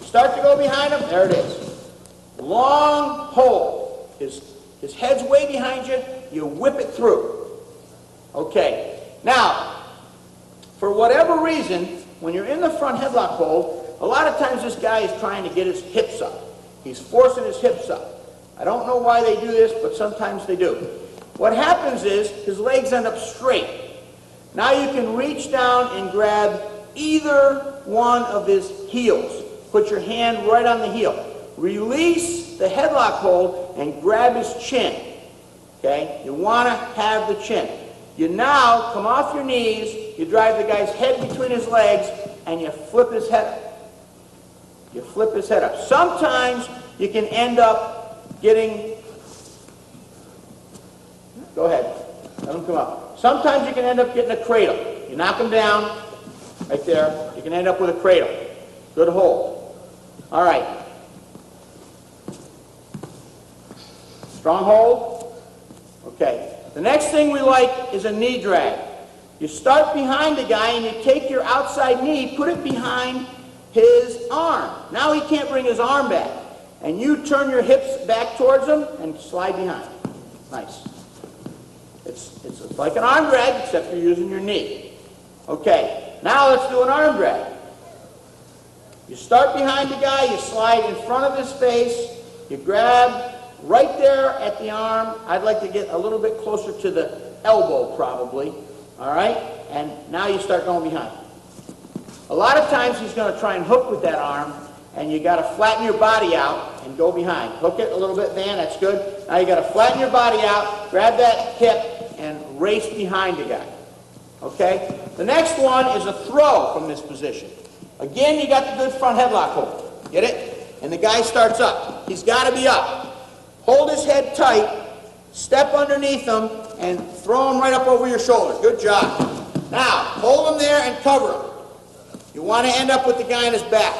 Start to go behind him. There it is. Long hold. His head's way behind you. You whip it through. Okay. Now, for whatever reason, when you're in the front headlock hold, a lot of times this guy is trying to get his hips up. He's forcing his hips up. I don't know why they do this, but sometimes they do. What happens is his legs end up straight. Now you can reach down and grab either one of his heels. Put your hand right on the heel. Release the headlock hold and grab his chin. Okay? You want to have the chin. You now come off your knees, you drive the guy's head between his legs, and you flip his head up. You flip his head up. Sometimes you can end up getting... Go ahead. Let him come up. Sometimes you can end up getting a cradle. You knock him down, right there. You can end up with a cradle. Good hold. All right. Strong hold. Okay. The next thing we like is a knee drag. You start behind the guy and you take your outside knee, put it behind his arm. Now he can't bring his arm back. And you turn your hips back towards him and slide behind. Nice. It's like an arm drag, except you're using your knee. Okay, now let's do an arm drag. You start behind the guy, you slide in front of his face, you grab right there at the arm. I'd like to get a little bit closer to the elbow probably, all right? And now you start going behind. A lot of times he's going to try and hook with that arm, and you got to flatten your body out and go behind. Hook it a little bit, Van, that's good. Now you got to flatten your body out, grab that hip, and race behind the guy. Okay? The next one is a throw from this position. Again, you got the good front headlock hold. Get it? And the guy starts up. He's got to be up. Hold his head tight, step underneath him, and throw him right up over your shoulders. Good job. Now, hold him there and cover him. You want to end up with the guy on his back.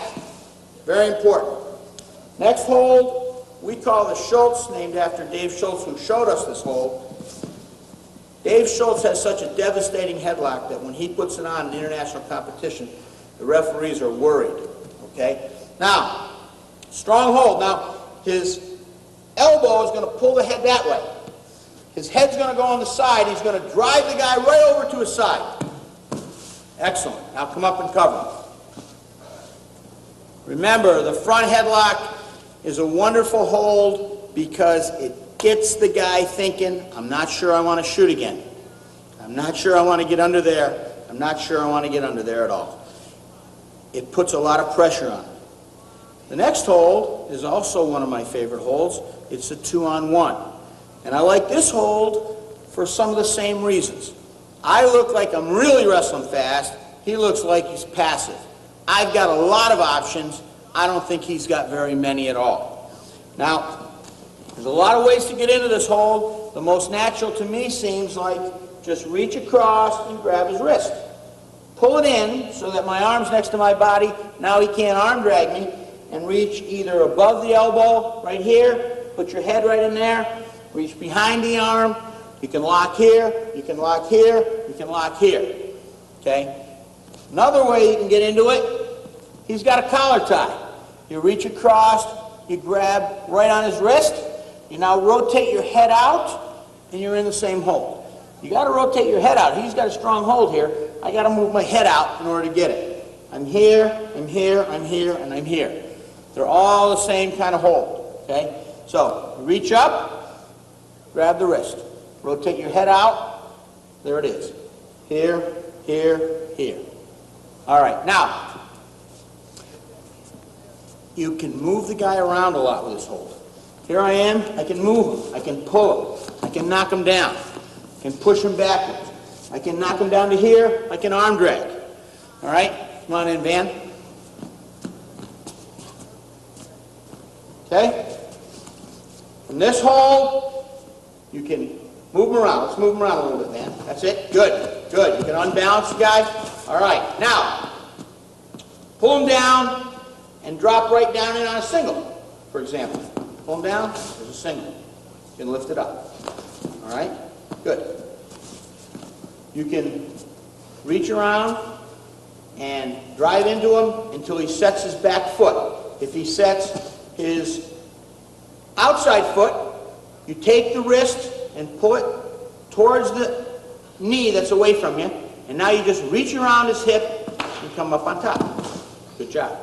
Very important. Next hold, we call the Schultz, named after Dave Schultz, who showed us this hold. Dave Schultz has such a devastating headlock that when he puts it on in international competition, the referees are worried. Okay? Now, strong hold. Now, his elbow is going to pull the head that way. His head's going to go on the side. He's going to drive the guy right over to his side. Excellent. Now come up and cover him. Remember, the front headlock is a wonderful hold because it gets the guy thinking, I'm not sure I want to shoot again. I'm not sure I want to get under there. I'm not sure I want to get under there at all. It puts a lot of pressure on him. The next hold is also one of my favorite holds. It's a 2-on-1. And I like this hold for some of the same reasons. I look like I'm really wrestling fast. He looks like he's passive. I've got a lot of options. I don't think he's got very many at all. Now, there's a lot of ways to get into this hold. The most natural to me seems like just reach across and grab his wrist. Pull it in so that my arm's next to my body. Now he can't arm drag me. And reach either above the elbow, right here, put your head right in there, reach behind the arm. You can lock here, you can lock here, you can lock here. Okay? Another way you can get into it, he's got a collar tie. You reach across, you grab right on his wrist, you now rotate your head out, and you're in the same hold. You got to rotate your head out. He's got a strong hold here. I got to move my head out in order to get it. I'm here, I'm here, I'm here, and I'm here. They're all the same kind of hold. Okay? So, reach up, grab the wrist. Rotate your head out. There it is. Here, here, here. All right. Now, you can move the guy around a lot with this hold. Here I am. I can move him. I can pull him. I can knock him down. I can push him backwards. I can knock him down to here. I can arm drag. All right? Come on in, Van. Okay? From this hold, you can move him around. Let's move him around a little bit, man. That's it. Good. Good. You can unbalance the guy. All right. Now, pull him down and drop right down in on a single, for example. Pull him down. There's a single. You can lift it up. All right? Good. You can reach around and drive into him until he sets his back foot. If he sets his outside foot, you take the wrist and pull it towards the knee that's away from you, and now you just reach around his hip and come up on top. Good job.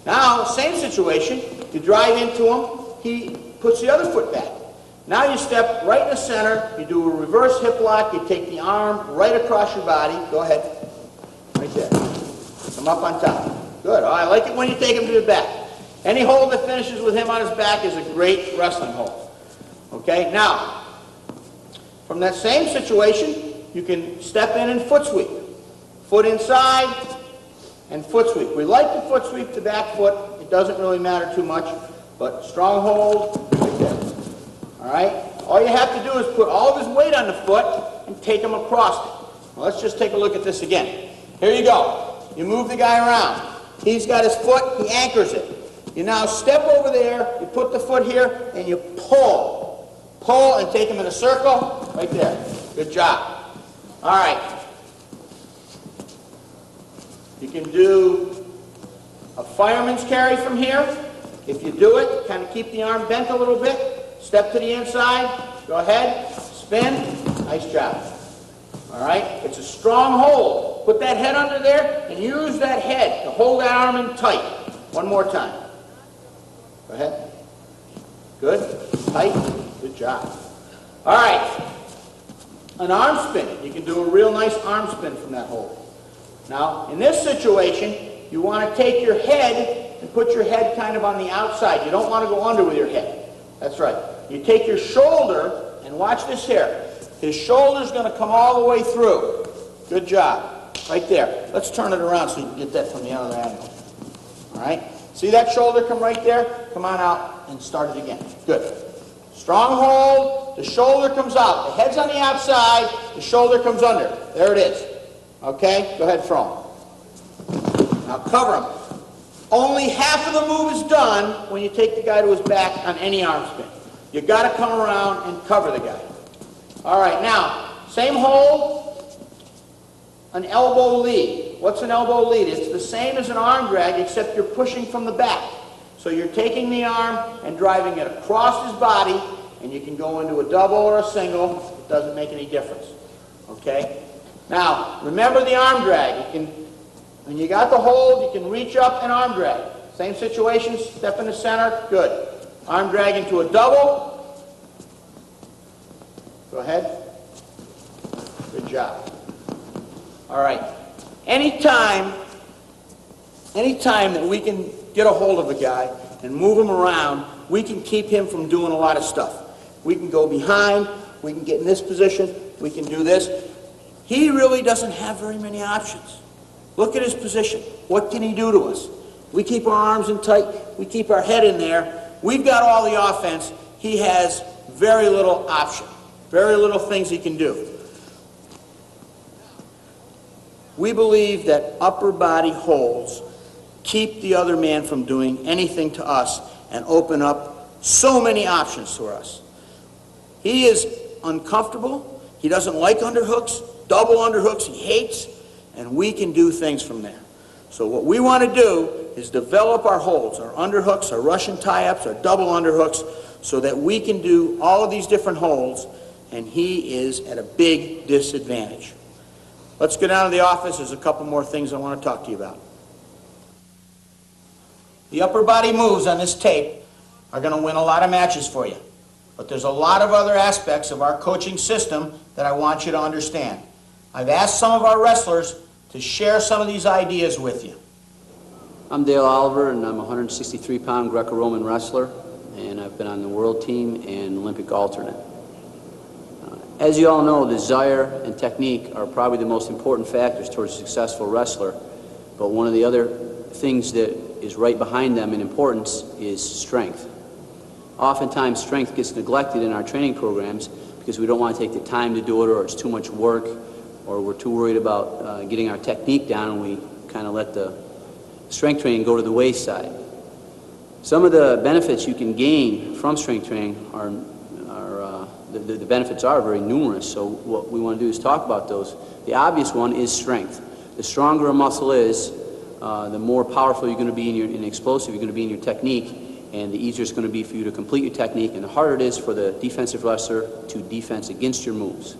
Now, same situation, you drive into him, he puts the other foot back. Now you step right in the center, you do a reverse hip lock, you take the arm right across your body, go ahead, right there. Come up on top. Good. Oh, I like it when you take him to the back. Any hold that finishes with him on his back is a great wrestling hold. Okay, now, from that same situation, you can step in and foot sweep. Foot inside and foot sweep. We like the foot sweep, the back foot. It doesn't really matter too much, but strong hold right there. All right? All you have to do is put all of his weight on the foot and take him across it. Now, let's just take a look at this again. Here you go. You move the guy around. He's got his foot, he anchors it. You now step over there, you put the foot here, and you pull. Pull and take him in a circle, right there. Good job. All right. You can do a fireman's carry from here. If you do it, kind of keep the arm bent a little bit. Step to the inside. Go ahead. Spin. Nice job. All right? It's a strong hold. Put that head under there and use that head to hold that arm in tight. One more time. Go ahead. Good. Tight. Good job. All right. An arm spin. You can do a real nice arm spin from that hold. Now, in this situation, you want to take your head and put your head kind of on the outside. You don't want to go under with your head. That's right. You take your shoulder, and watch this here. His shoulder's going to come all the way through. Good job. Right there. Let's turn it around so you can get that from the other angle. All right? See that shoulder come right there? Come on out and start it again. Good. Strong hold. The shoulder comes out. The head's on the outside. The shoulder comes under. There it is. Okay? Go ahead, throw him. Now cover him. Only half of the move is done when you take the guy to his back on any arm spin. You've got to come around and cover the guy. All right, now, same hold, an elbow lead. What's an elbow lead? It's the same as an arm drag, except you're pushing from the back. So you're taking the arm and driving it across his body, and you can go into a double or a single. It doesn't make any difference. Okay? Now, remember the arm drag. When you got the hold, you can reach up and arm drag. Same situation, step in the center, good. Arm drag into a double. Go ahead. Good job. All right. Anytime that we can get a hold of a guy and move him around, we can keep him from doing a lot of stuff. We can go behind, we can get in this position, we can do this. He really doesn't have very many options. Look at his position. What can he do to us? We keep our arms in tight, we keep our head in there. We've got all the offense. He has very little option, very little things he can do. We believe that upper body holds keep the other man from doing anything to us and open up so many options for us. He is uncomfortable. He doesn't like underhooks, double underhooks he hates, and we can do things from there. So what we want to do is develop our holds, our underhooks, our Russian tie-ups, our double underhooks, so that we can do all of these different holds, and he is at a big disadvantage. Let's go down to the office. There's a couple more things I want to talk to you about. The upper body moves on this tape are going to win a lot of matches for you. But there's a lot of other aspects of our coaching system that I want you to understand. I've asked some of our wrestlers to share some of these ideas with you. I'm Dale Oliver, and I'm a 163-pound Greco-Roman wrestler, and I've been on the world team and Olympic alternate. As you all know, desire and technique are probably the most important factors towards a successful wrestler, but one of the other things that is right behind them in importance is strength. Oftentimes, strength gets neglected in our training programs because we don't want to take the time to do it, or it's too much work, or we're too worried about getting our technique down, and we kind of let the strength training go to the wayside. Some of the benefits you can gain from strength training are the benefits are very numerous, so what we want to do is talk about those. The obvious one is strength. The stronger a muscle is, the more powerful you're going to be and explosive you're going to be in your technique, and the easier it's going to be for you to complete your technique, and the harder it is for the defensive wrestler to defense against your moves.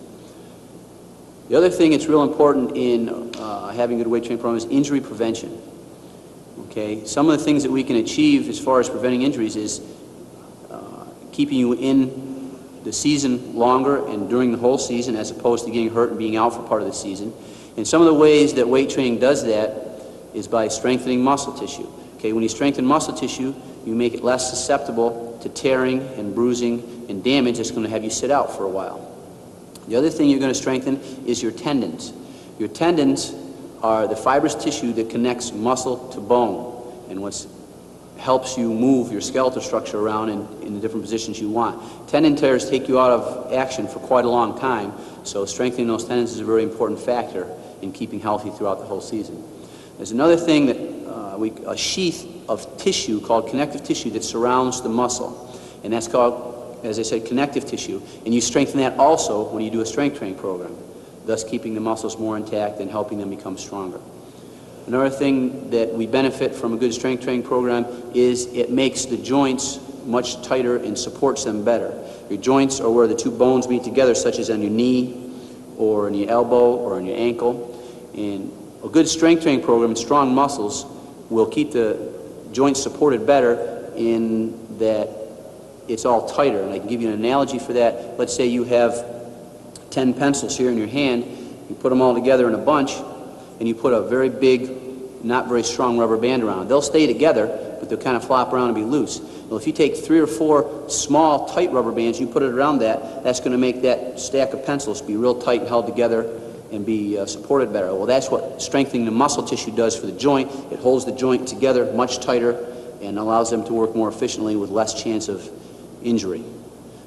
The other thing that's real important in having a good weight training program is injury prevention. Okay, some of the things that we can achieve as far as preventing injuries is keeping you in the season longer and during the whole season, as opposed to getting hurt and being out for part of the season. And some of the ways that weight training does that is by strengthening muscle tissue. Okay, when you strengthen muscle tissue, you make it less susceptible to tearing and bruising and damage that's going to have you sit out for a while. The other thing you're going to strengthen is your tendons. Your tendons are the fibrous tissue that connects muscle to bone and what helps you move your skeletal structure around in the different positions you want. Tendon tears take you out of action for quite a long time, so strengthening those tendons is a very important factor in keeping healthy throughout the whole season. There's another thing that a sheath of tissue called connective tissue that surrounds the muscle, and that's called, as I said, connective tissue, and you strengthen that also when you do a strength training program, thus keeping the muscles more intact and helping them become stronger. Another thing that we benefit from a good strength training program is it makes the joints much tighter and supports them better. Your joints are where the two bones meet together, such as on your knee or in your elbow or on your ankle. And a good strength training program and strong muscles will keep the joints supported better in that it's all tighter. And I can give you an analogy for that. Let's say you have 10 pencils here in your hand. You put them all together in a bunch, and you put a very big, not very strong rubber band around it. They'll stay together, but they'll kind of flop around and be loose. Well, if you take 3 or 4 small, tight rubber bands, you put it around that, that's going to make that stack of pencils be real tight and held together and be supported better. Well, that's what strengthening the muscle tissue does for the joint. It holds the joint together much tighter and allows them to work more efficiently with less chance of injury.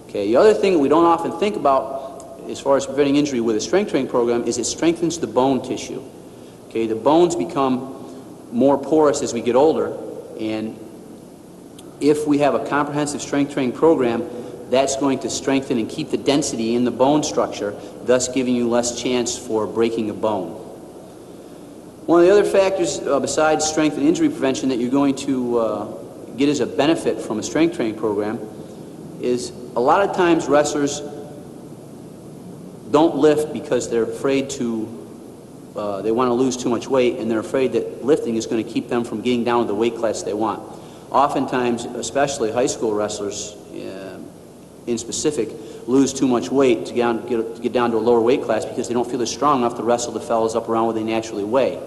Okay, the other thing that we don't often think about as far as preventing injury with a strength training program is it strengthens the bone tissue. Okay, the bones become more porous as we get older, and if we have a comprehensive strength training program, that's going to strengthen and keep the density in the bone structure, thus giving you less chance for breaking a bone. One of the other factors besides strength and injury prevention that you're going to get as a benefit from a strength training program is a lot of times wrestlers don't lift because they're afraid to they want to lose too much weight, and they're afraid that lifting is going to keep them from getting down to the weight class they want. Oftentimes, especially high school wrestlers in specific, lose too much weight to get down to a lower weight class because they don't feel they're strong enough to wrestle the fellows up around where they naturally weigh.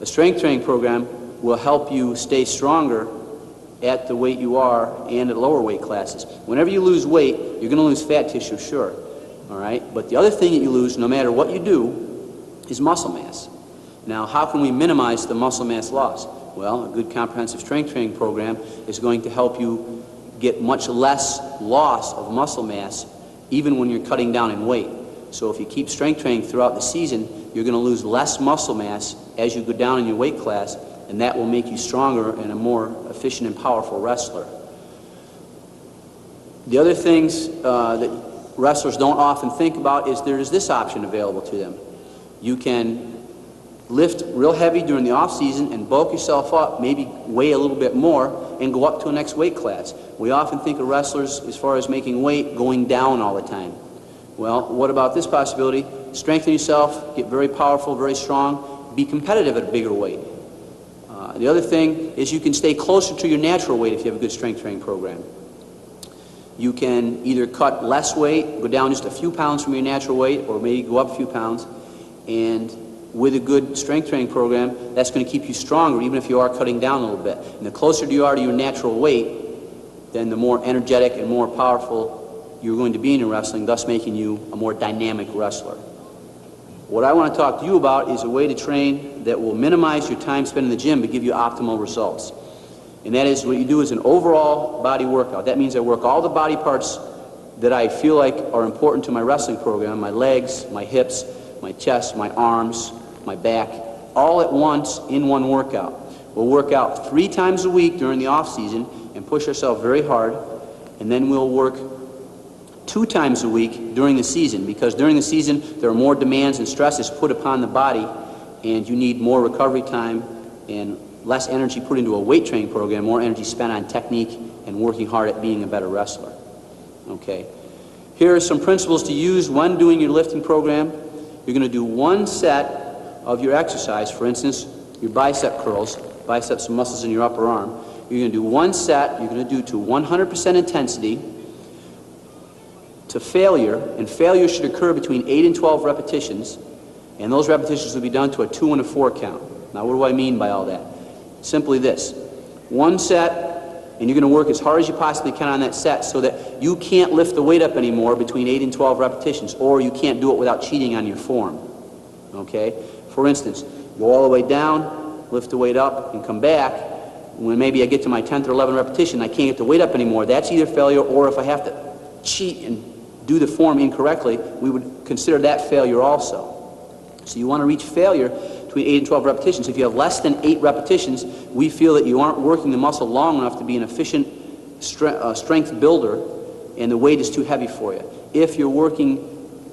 A strength training program will help you stay stronger at the weight you are and at lower weight classes. Whenever you lose weight, you're going to lose fat tissue, sure. All right? But the other thing that you lose, no matter what you do, is muscle mass. Now, how can we minimize the muscle mass loss? Well, a good comprehensive strength training program is going to help you get much less loss of muscle mass even when you're cutting down in weight. So if you keep strength training throughout the season, you're going to lose less muscle mass as you go down in your weight class, and that will make you stronger and a more efficient and powerful wrestler. The other things that wrestlers don't often think about is there is this option available to them. You can lift real heavy during the off season and bulk yourself up, maybe weigh a little bit more, and go up to a next weight class. We often think of wrestlers, as far as making weight, going down all the time. Well, what about this possibility? Strengthen yourself, get very powerful, very strong, be competitive at a bigger weight. The other thing is you can stay closer to your natural weight if you have a good strength training program. You can either cut less weight, go down just a few pounds from your natural weight, or maybe go up a few pounds, and with a good strength training program, that's going to keep you stronger even if you are cutting down a little bit. And the closer you are to your natural weight, then the more energetic and more powerful you're going to be in your wrestling, thus making you a more dynamic wrestler. What I want to talk to you about is a way to train that will minimize your time spent in the gym but give you optimal results. And that is what you do is an overall body workout. That means I work all the body parts that I feel like are important to my wrestling program, my legs, my hips, my chest, my arms, my back, all at once in one workout. We'll work out 3 times a week during the off season and push ourselves very hard, and then we'll work 2 times a week during the season, because during the season there are more demands and stresses put upon the body, and you need more recovery time and less energy put into a weight training program, more energy spent on technique and working hard at being a better wrestler. Okay. Here are some principles to use when doing your lifting program. You're going to do 1 set of your exercise, for instance, your bicep curls, biceps and muscles in your upper arm. You're going to do 1 set, you're going to do to 100% intensity to failure, and failure should occur between 8 and 12 repetitions, and those repetitions will be done to a 2 and a 4 count. Now, what do I mean by all that? Simply this. One set, and you're going to work as hard as you possibly can on that set so that you can't lift the weight up anymore between 8 and 12 repetitions, or you can't do it without cheating on your form. Okay? For instance, go all the way down, lift the weight up, and come back. When maybe I get to my 10th or 11th repetition, I can't get the weight up anymore. That's either failure, or if I have to cheat and do the form incorrectly, we would consider that failure also. So you want to reach failure between 8 and 12 repetitions. If you have less than 8 repetitions, we feel that you aren't working the muscle long enough to be an efficient strength builder, and the weight is too heavy for you. If you're working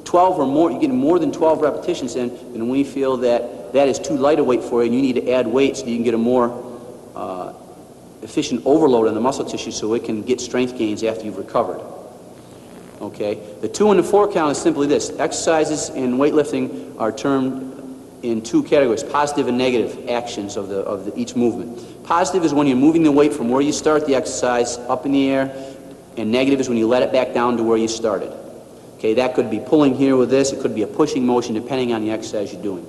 12 or more, you're getting more than 12 repetitions in, then we feel that that is too light a weight for you, and you need to add weight so you can get a more efficient overload on the muscle tissue so it can get strength gains after you've recovered. Okay? The 2 and the 4 count is simply this. Exercises in weightlifting are termed in 2 categories, positive and negative actions of each movement. Positive is when you're moving the weight from where you start the exercise up in the air, and negative is when you let it back down to where you started. Okay, that could be pulling here with this, it could be a pushing motion depending on the exercise you're doing.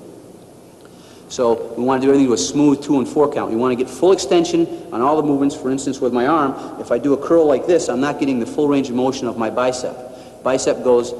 So we want to do everything with a smooth 2 and 4 count. We want to get full extension on all the movements. For instance, with my arm, if I do a curl like this, I'm not getting the full range of motion of my bicep. Bicep goes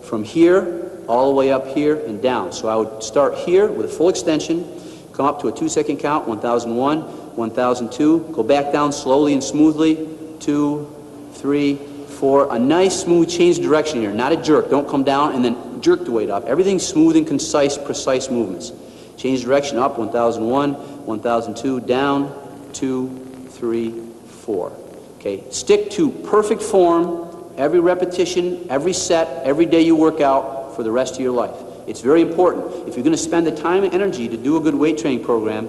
from here all the way up here and down. So I would start here with a full extension, come up to a 2-second count, 1001, 1002, go back down slowly and smoothly, 2, 3, 4, a nice smooth change of direction here, not a jerk. Don't come down and then jerk the weight up. Everything's smooth and concise, precise movements. Change direction up, 1001, 1002, down, 2, 3, 4. Okay, stick to perfect form every repetition, every set, every day you work out for the rest of your life. It's very important. If you're going to spend the time and energy to do a good weight training program,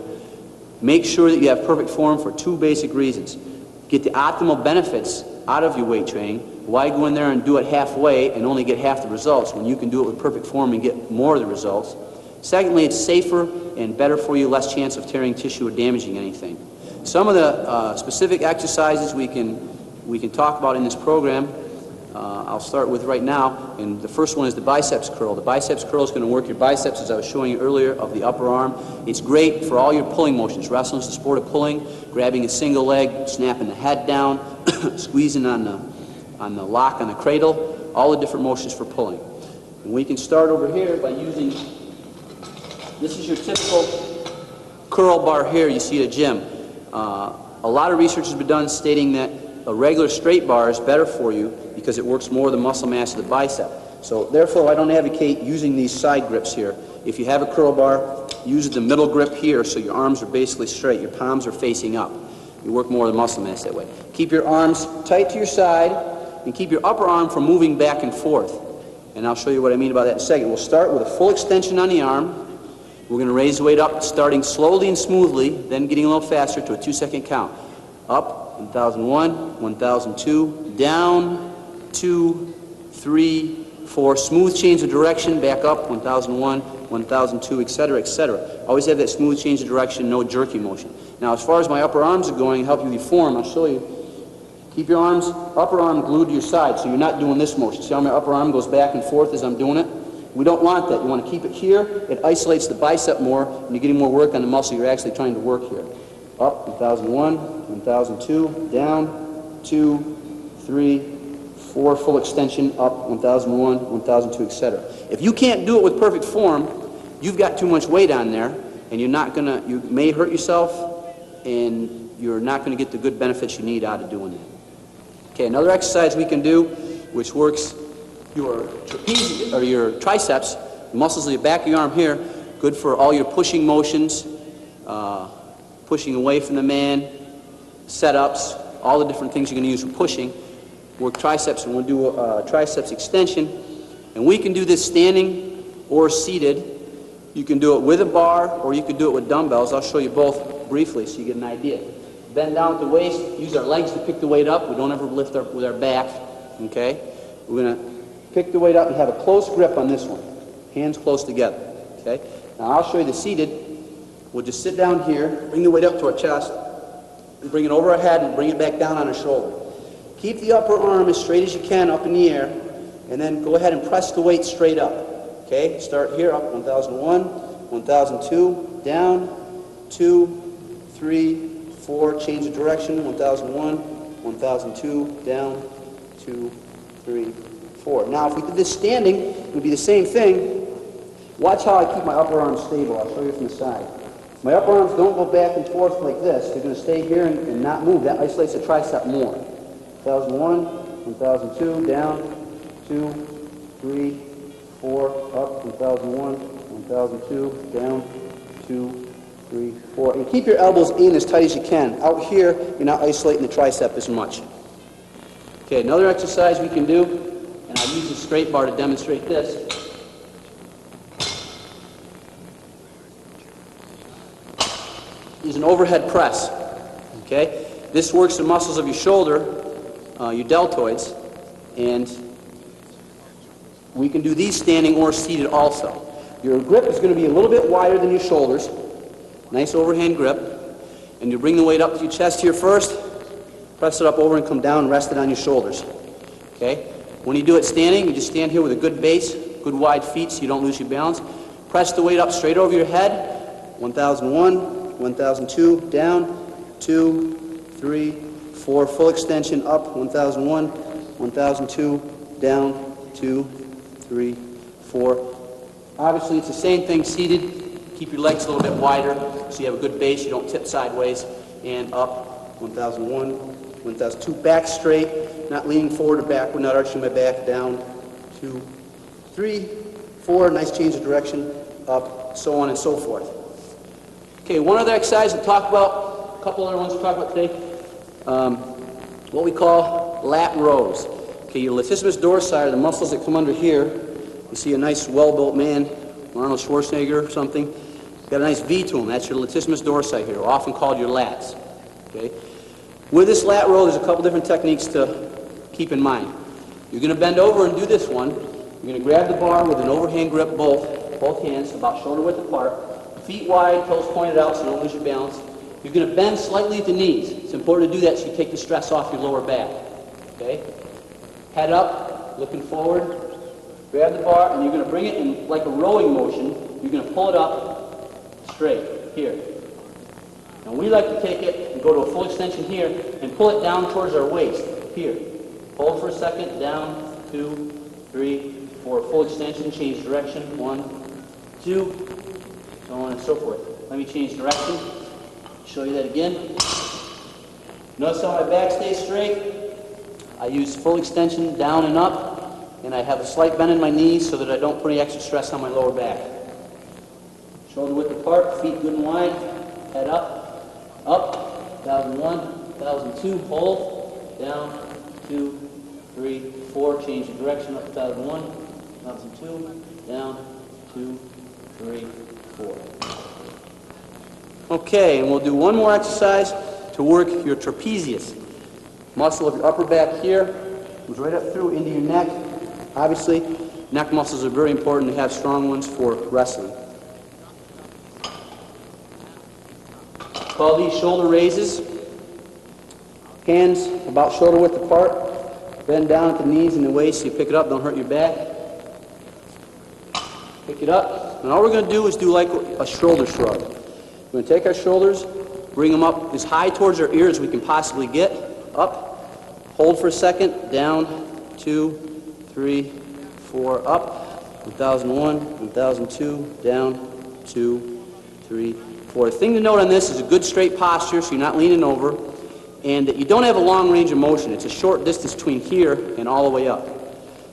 make sure that you have perfect form for 2 basic reasons. Get the optimal benefits out of your weight training. Why go in there and do it halfway and only get half the results when you can do it with perfect form and get more of the results? Secondly, it's safer and better for you, less chance of tearing tissue or damaging anything. Some of the specific exercises we can talk about in this program, I'll start with right now, and the first one is the biceps curl. The biceps curl is going to work your biceps, as I was showing you earlier, of the upper arm. It's great for all your pulling motions. Wrestling is the sport of pulling, grabbing a single leg, snapping the head down, squeezing on the lock on the cradle, all the different motions for pulling. And we can start over here by using, this is your typical curl bar here you see at a gym. A lot of research has been done stating that a regular straight bar is better for you because it works more the muscle mass of the bicep. So therefore, I don't advocate using these side grips here. If you have a curl bar, use the middle grip here so your arms are basically straight. Your palms are facing up. You work more of the muscle mass that way. Keep your arms tight to your side and keep your upper arm from moving back and forth. And I'll show you what I mean about that in a second. We'll start with a full extension on the arm. We're going to raise the weight up, starting slowly and smoothly, then getting a little faster to a 2-second count. Up, 1001, 1002, down, 2, 3, 4. Smooth change of direction, back up, 1001, 1002, etc., etc. Always have that smooth change of direction, no jerky motion. Now, as far as my upper arms are going, help you with your form, I'll show you. Keep your arms, upper arm glued to your side, so you're not doing this motion. See how my upper arm goes back and forth as I'm doing it? We don't want that. You want to keep it here. It isolates the bicep more, and you're getting more work on the muscle you're actually trying to work here. Up, 1001, 1002, down, 2, 3, 4, full extension, up, 1001, 1002, etc. If you can't do it with perfect form, you've got too much weight on there, and you may hurt yourself, and you're not going to get the good benefits you need out of doing that. Okay, another exercise we can do, which works your trapezius, or your triceps, the muscles of the back of your arm here, good for all your pushing motions, pushing away from the man, setups, all the different things you're going to use for pushing. Work triceps, and we'll do a triceps extension. And we can do this standing or seated. You can do it with a bar, or you can do it with dumbbells. I'll show you both briefly so you get an idea. Bend down at the waist, use our legs to pick the weight up. We don't ever lift with our back, okay? We're going to pick the weight up and have a close grip on this one. Hands close together, okay? Now I'll show you the seated. We'll just sit down here, bring the weight up to our chest, and bring it over our head and bring it back down on our shoulder. Keep the upper arm as straight as you can up in the air, and then go ahead and press the weight straight up. Okay? Start here, up, 1001, 1002, down, 2, 3, 4, change of direction, 1001, 1002, down, 2, 3, 4. Now, if we did this standing, it would be the same thing. Watch how I keep my upper arms stable. I'll show you from the side. My upper arms don't go back and forth like this. They're going to stay here and not move. That isolates the tricep more. 1001, 1002, down, 2, 3, 4, up, 1001, 1002, down, 2, 3, 4. And keep your elbows in as tight as you can. Out here, you're not isolating the tricep as much. Okay, another exercise we can do, and I'll use the straight bar to demonstrate this. Is an overhead press. Okay, this works the muscles of your shoulder, your deltoids, and we can do these standing or seated also. Your grip is going to be a little bit wider than your shoulders. Nice overhand grip, and you bring the weight up to your chest here first. Press it up over and come down and rest it on your shoulders. Okay. When you do it standing, you just stand here with a good base, good wide feet, so you don't lose your balance. Press the weight up straight over your head. 1001. 1002, down, 2, 3, 4, full extension up, 1001, 1002, down, 2, 3, 4. Obviously, it's the same thing seated. Keep your legs a little bit wider so you have a good base, you don't tip sideways, and up, 1001, 1002, back straight, not leaning forward or backward, not arching my back, down, 2, 3, 4, nice change of direction, up, so on and so forth. Okay, one other exercise to talk about, a couple other ones to talk about today, what we call lat rows. Okay, your latissimus dorsi are the muscles that come under here. You see a nice well-built man, Arnold Schwarzenegger or something, got a nice V to him. That's your latissimus dorsi here, often called your lats. Okay, with this lat row, there's a couple different techniques to keep in mind. You're going to bend over and do this one. You're going to grab the bar with an overhand grip, both hands, about shoulder width apart. Feet wide, toes pointed out so you don't lose your balance. You're going to bend slightly at the knees. It's important to do that so you take the stress off your lower back. Okay? Head up, looking forward. Grab the bar, and you're going to bring it in like a rowing motion. You're going to pull it up straight, here. Now we like to take it and go to a full extension here and pull it down towards our waist, here. Hold for a second, down, 2, 3, 4. Full extension, change direction, 1, 2, so on and so forth. Let me change direction. Show you that again. Notice how my back stays straight. I use full extension down and up, and I have a slight bend in my knees so that I don't put any extra stress on my lower back. Shoulder width apart, feet good and wide, head up, 1001, 1002, hold, down, 2, 3, 4, change the direction, up 1001, 1002, down, 2, 3, 4. Okay, and we'll do one more exercise to work your trapezius. Muscle of your upper back here, goes right up through into your neck. Obviously, neck muscles are very important to have strong ones for wrestling. Call these shoulder raises. Hands about shoulder width apart. Bend down at the knees and the waist so you pick it up, don't hurt your back. Pick it up. And all we're going to do is do like a shoulder shrug. We're going to take our shoulders, bring them up as high towards our ears as we can possibly get. Up. Hold for a second. Down. 2, 3, 4. Up. 1001, 1002. Down. 2, 3, 4. The thing to note on this is a good straight posture so you're not leaning over, and that you don't have a long range of motion. It's a short distance between here and all the way up.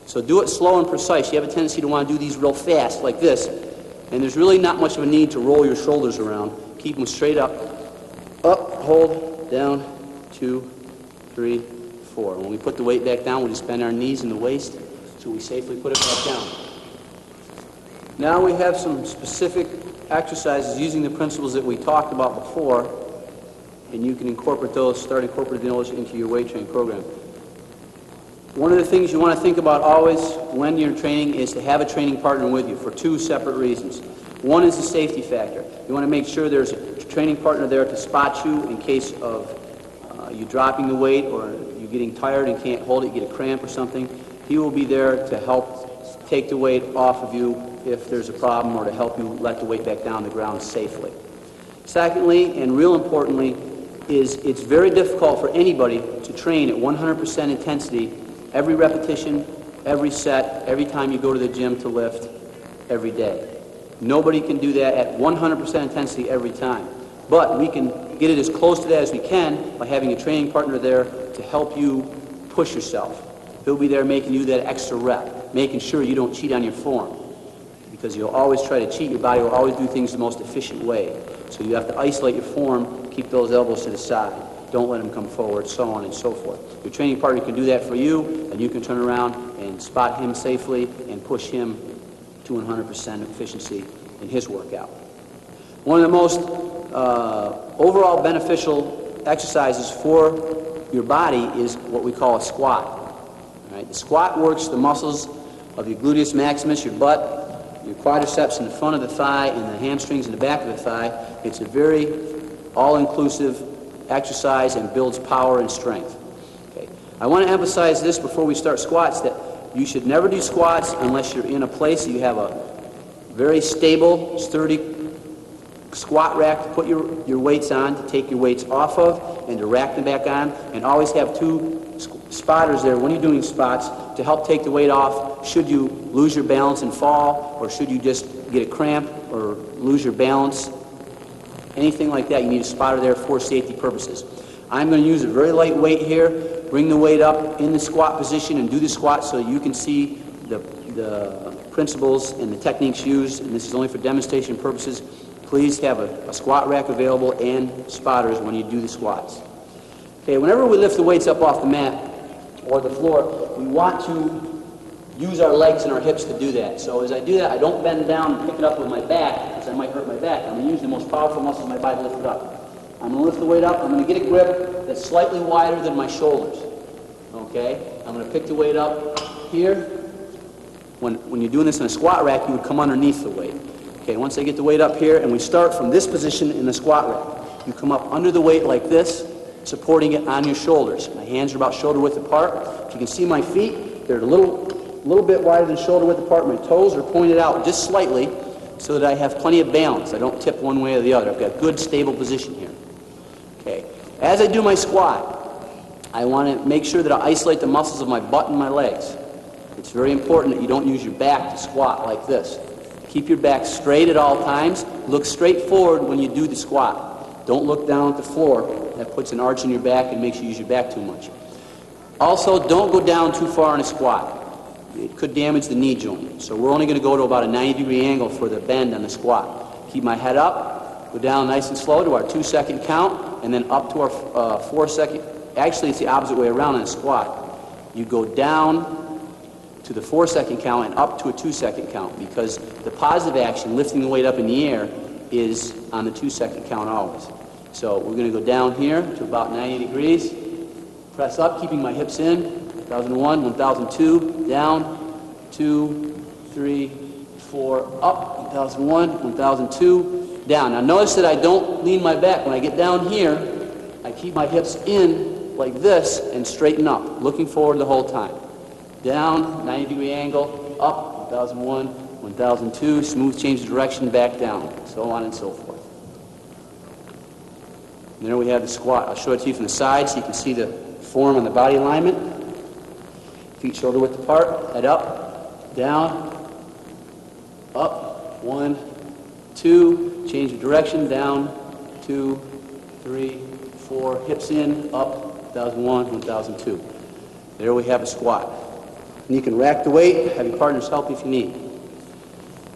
So do it slow and precise. You have a tendency to want to do these real fast like this, and there's really not much of a need to roll your shoulders around. Keep them straight up. Up, hold, down, 2, 3, 4. When we put the weight back down, we just bend our knees and the waist so we safely put it back down. Now we have some specific exercises using the principles that we talked about before, and you can incorporate those, start incorporating those into your weight training program. One of the things you want to think about always when you're training is to have a training partner with you for two separate reasons. One is the safety factor. You want to make sure there's a training partner there to spot you in case of you dropping the weight or you getting tired and can't hold it, you get a cramp or something. He will be there to help take the weight off of you if there's a problem, or to help you let the weight back down the ground safely. Secondly, and real importantly, is it's very difficult for anybody to train at 100% intensity every repetition, every set, every time you go to the gym to lift every day. Nobody can do that at 100% intensity every time. But we can get it as close to that as we can by having a training partner there to help you push yourself. He'll be there making you that extra rep, making sure you don't cheat on your form. Because you'll always try to cheat, your body will always do things the most efficient way. So you have to isolate your form, keep those elbows to the side. Don't let them come forward, so on and so forth. Your training partner can do that for you, and you can turn around and spot him safely and push him to 100% efficiency in his workout. One of the most overall beneficial exercises for your body is what we call a squat. All right? The squat works the muscles of your gluteus maximus, your butt, your quadriceps in the front of the thigh, and the hamstrings in the back of the thigh. It's a very all-inclusive exercise and builds power and strength. Okay. I want to emphasize this before we start squats, that you should never do squats unless you're in a place that you have a very stable, sturdy squat rack to put your weights on, to take your weights off of, and to rack them back on, and always have two spotters there when you're doing spots to help take the weight off should you lose your balance and fall, or should you just get a cramp or lose your balance. Anything like that, you need a spotter there for safety purposes. I'm going to use a very light weight here, bring the weight up in the squat position and do the squat so you can see the principles and the techniques used, and this is only for demonstration purposes. Please have a squat rack available and spotters when you do the squats. Okay, whenever we lift the weights up off the mat or the floor, we want to use our legs and our hips to do that. So as I do that, I don't bend down and pick it up with my back, because I might hurt my back. I'm going to use the most powerful muscle of my body to lift it up. I'm going to lift the weight up. I'm going to get a grip that's slightly wider than my shoulders. Okay? I'm going to pick the weight up here. When you're doing this in a squat rack, you would come underneath the weight. Okay, once I get the weight up here, and we start from this position in the squat rack, you come up under the weight like this, supporting it on your shoulders. My hands are about shoulder width apart. If you can see my feet, they're a little bit wider than shoulder width apart. My toes are pointed out just slightly so that I have plenty of balance. I don't tip one way or the other. I've got good, stable position here. Okay, as I do my squat, I want to make sure that I isolate the muscles of my butt and my legs. It's very important that you don't use your back to squat like this. Keep your back straight at all times. Look straight forward when you do the squat. Don't look down at the floor. That puts an arch in your back and makes you use your back too much. Also, don't go down too far in a squat. It could damage the knee joint. So we're only going to go to about a 90-degree angle for the bend on the squat. Keep my head up, go down nice and slow to our 2-second count, and then up to our 4-second. Actually, it's the opposite way around in a squat. You go down to the 4-second count and up to a 2-second count, because the positive action, lifting the weight up in the air, is on the 2-second count always. So we're going to go down here to about 90 degrees, press up, keeping my hips in, 1001, 1002, down, 2, 3, 4, up, 1001, 1002, down. Now notice that I don't lean my back. When I get down here, I keep my hips in like this and straighten up, looking forward the whole time. Down, 90-degree angle, up, 1001, 1002, smooth change of direction, back down, so on and so forth. And there we have the squat. I'll show it to you from the side so you can see the form and the body alignment. Feet shoulder width apart, head up, down, up, 1, 2, change of direction, down, 2, 3, 4, hips in, up, 1001, 1002. There we have a squat. And you can rack the weight, have your partners help you if you need.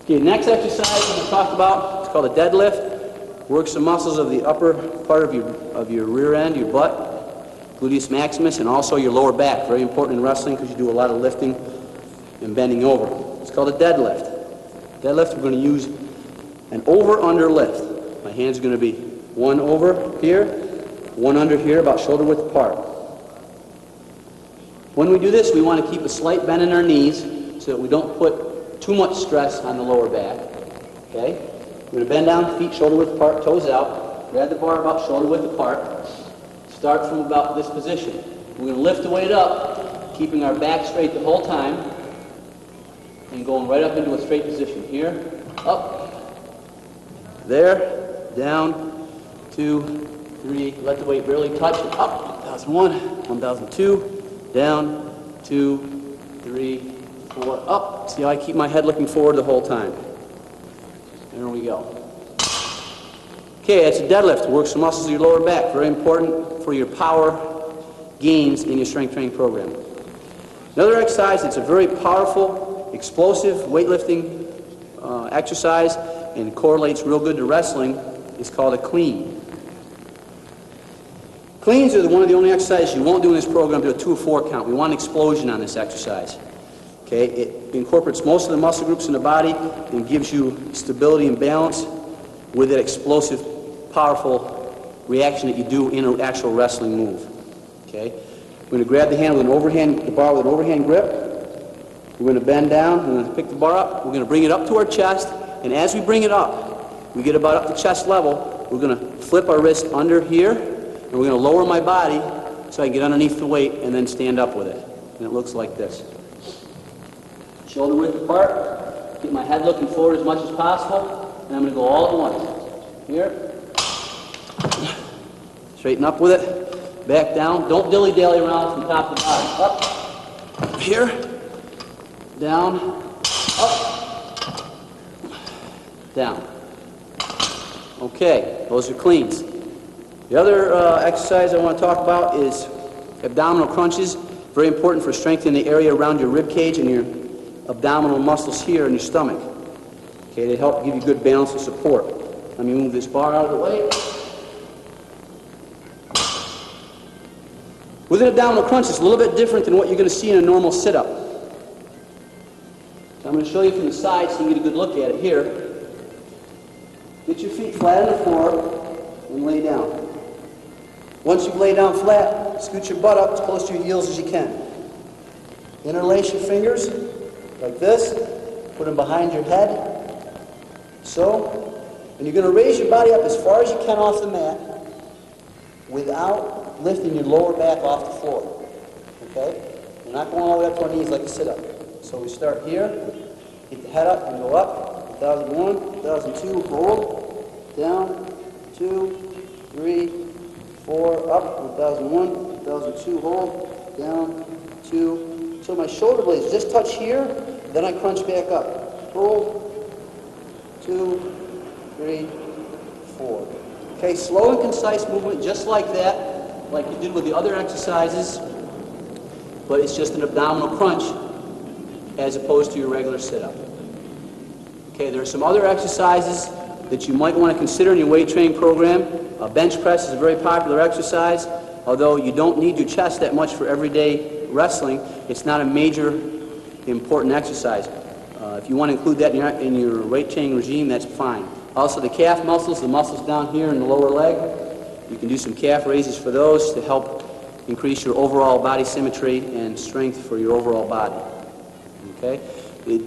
Okay, next exercise I'm going to talk about, it's called a deadlift. Works the muscles of the upper part of your rear end, your butt, gluteus maximus, and also your lower back. Very important in wrestling because you do a lot of lifting and bending over. It's called a deadlift. Deadlift, we're going to use an over-under lift. My hands are going to be one over here, one under here, about shoulder width apart. When we do this, we want to keep a slight bend in our knees so that we don't put too much stress on the lower back. Okay? We're going to bend down, feet shoulder width apart, toes out. Grab the bar about shoulder width apart. Start from about this position. We're going to lift the weight up, keeping our back straight the whole time, and going right up into a straight position. Here, up, there, down, 2, 3, let the weight barely touch, up, 1001, 1002, down, 2, 3, 4, up. See how I keep my head looking forward the whole time. There we go. Okay, that's a deadlift. Works the muscles of your lower back. Very important for your power gains in your strength training program. Another exercise that's a very powerful, explosive weightlifting exercise and correlates real good to wrestling is called a clean. Cleans are one of the only exercises you won't do in this program to a 2 or 4 count. We want an explosion on this exercise. Okay, it incorporates most of the muscle groups in the body and gives you stability and balance with that explosive, powerful reaction that you do in an actual wrestling move. Okay, we're going to grab the hand with an overhand, the bar with an overhand grip. We're going to bend down. We're going to pick the bar up. We're going to bring it up to our chest, and as we bring it up, we get about up to chest level. We're going to flip our wrist under here, and we're going to lower my body so I can get underneath the weight and then stand up with it. And it looks like this. Shoulder width apart, keep my head looking forward as much as possible, and I'm going to go all at once. Here, straighten up with it, back down, don't dilly-dally around from top to bottom. Up, here, down, up, down. Okay, those are cleans. The other exercise I want to talk about is abdominal crunches. Very important for strengthening the area around your rib cage and your abdominal muscles here in your stomach. Okay, they help give you good balance and support. Let me move this bar out of the way. With an abdominal crunch, it's a little bit different than what you're going to see in a normal sit-up. So I'm going to show you from the side so you get a good look at it here. Get your feet flat on the floor and lay down. Once you lay down flat, scoot your butt up as close to your heels as you can. Interlace your fingers like this, put them behind your head, so, and you're going to raise your body up as far as you can off the mat without lifting your lower back off the floor, okay? You're not going all the way up to our knees like a sit-up. So we start here, get the head up and go up, 1001, 1002, hold, down, 2, 3, 4, up, 1001, 1002, hold, down, 2, so my shoulder blades just touch here, then I crunch back up. Hold, 2, 3, 4. Okay, slow and concise movement just like that, like you did with the other exercises, but it's just an abdominal crunch as opposed to your regular sit-up. Okay, there are some other exercises that you might want to consider in your weight training program. A bench press is a very popular exercise, although you don't need your chest that much for everyday wrestling. It's not a major important exercise. If you want to include that in your weight training regime, that's fine. Also, the calf muscles, the muscles down here in the lower leg, you can do some calf raises for those to help increase your overall body symmetry and strength for your overall body. Okay?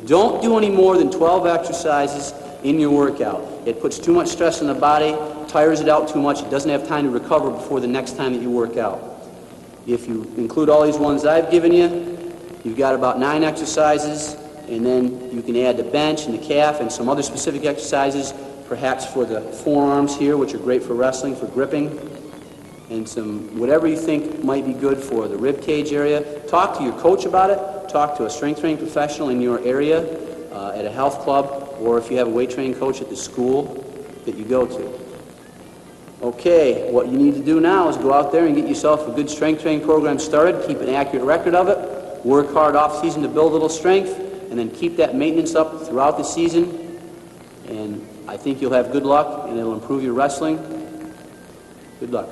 Don't do any more than 12 exercises in your workout. It puts too much stress on the body, tires it out too much, it doesn't have time to recover before the next time that you work out. If you include all these ones I've given you, you've got about 9 exercises, and then you can add the bench and the calf and some other specific exercises, perhaps for the forearms here, which are great for wrestling, for gripping, and some whatever you think might be good for the rib cage area. Talk to your coach about it. Talk to a strength training professional in your area, at a health club, or if you have a weight training coach at the school that you go to. Okay, what you need to do now is go out there and get yourself a good strength training program started, keep an accurate record of it, work hard off season to build a little strength, and then keep that maintenance up throughout the season, and I think you'll have good luck and it'll improve your wrestling. Good luck.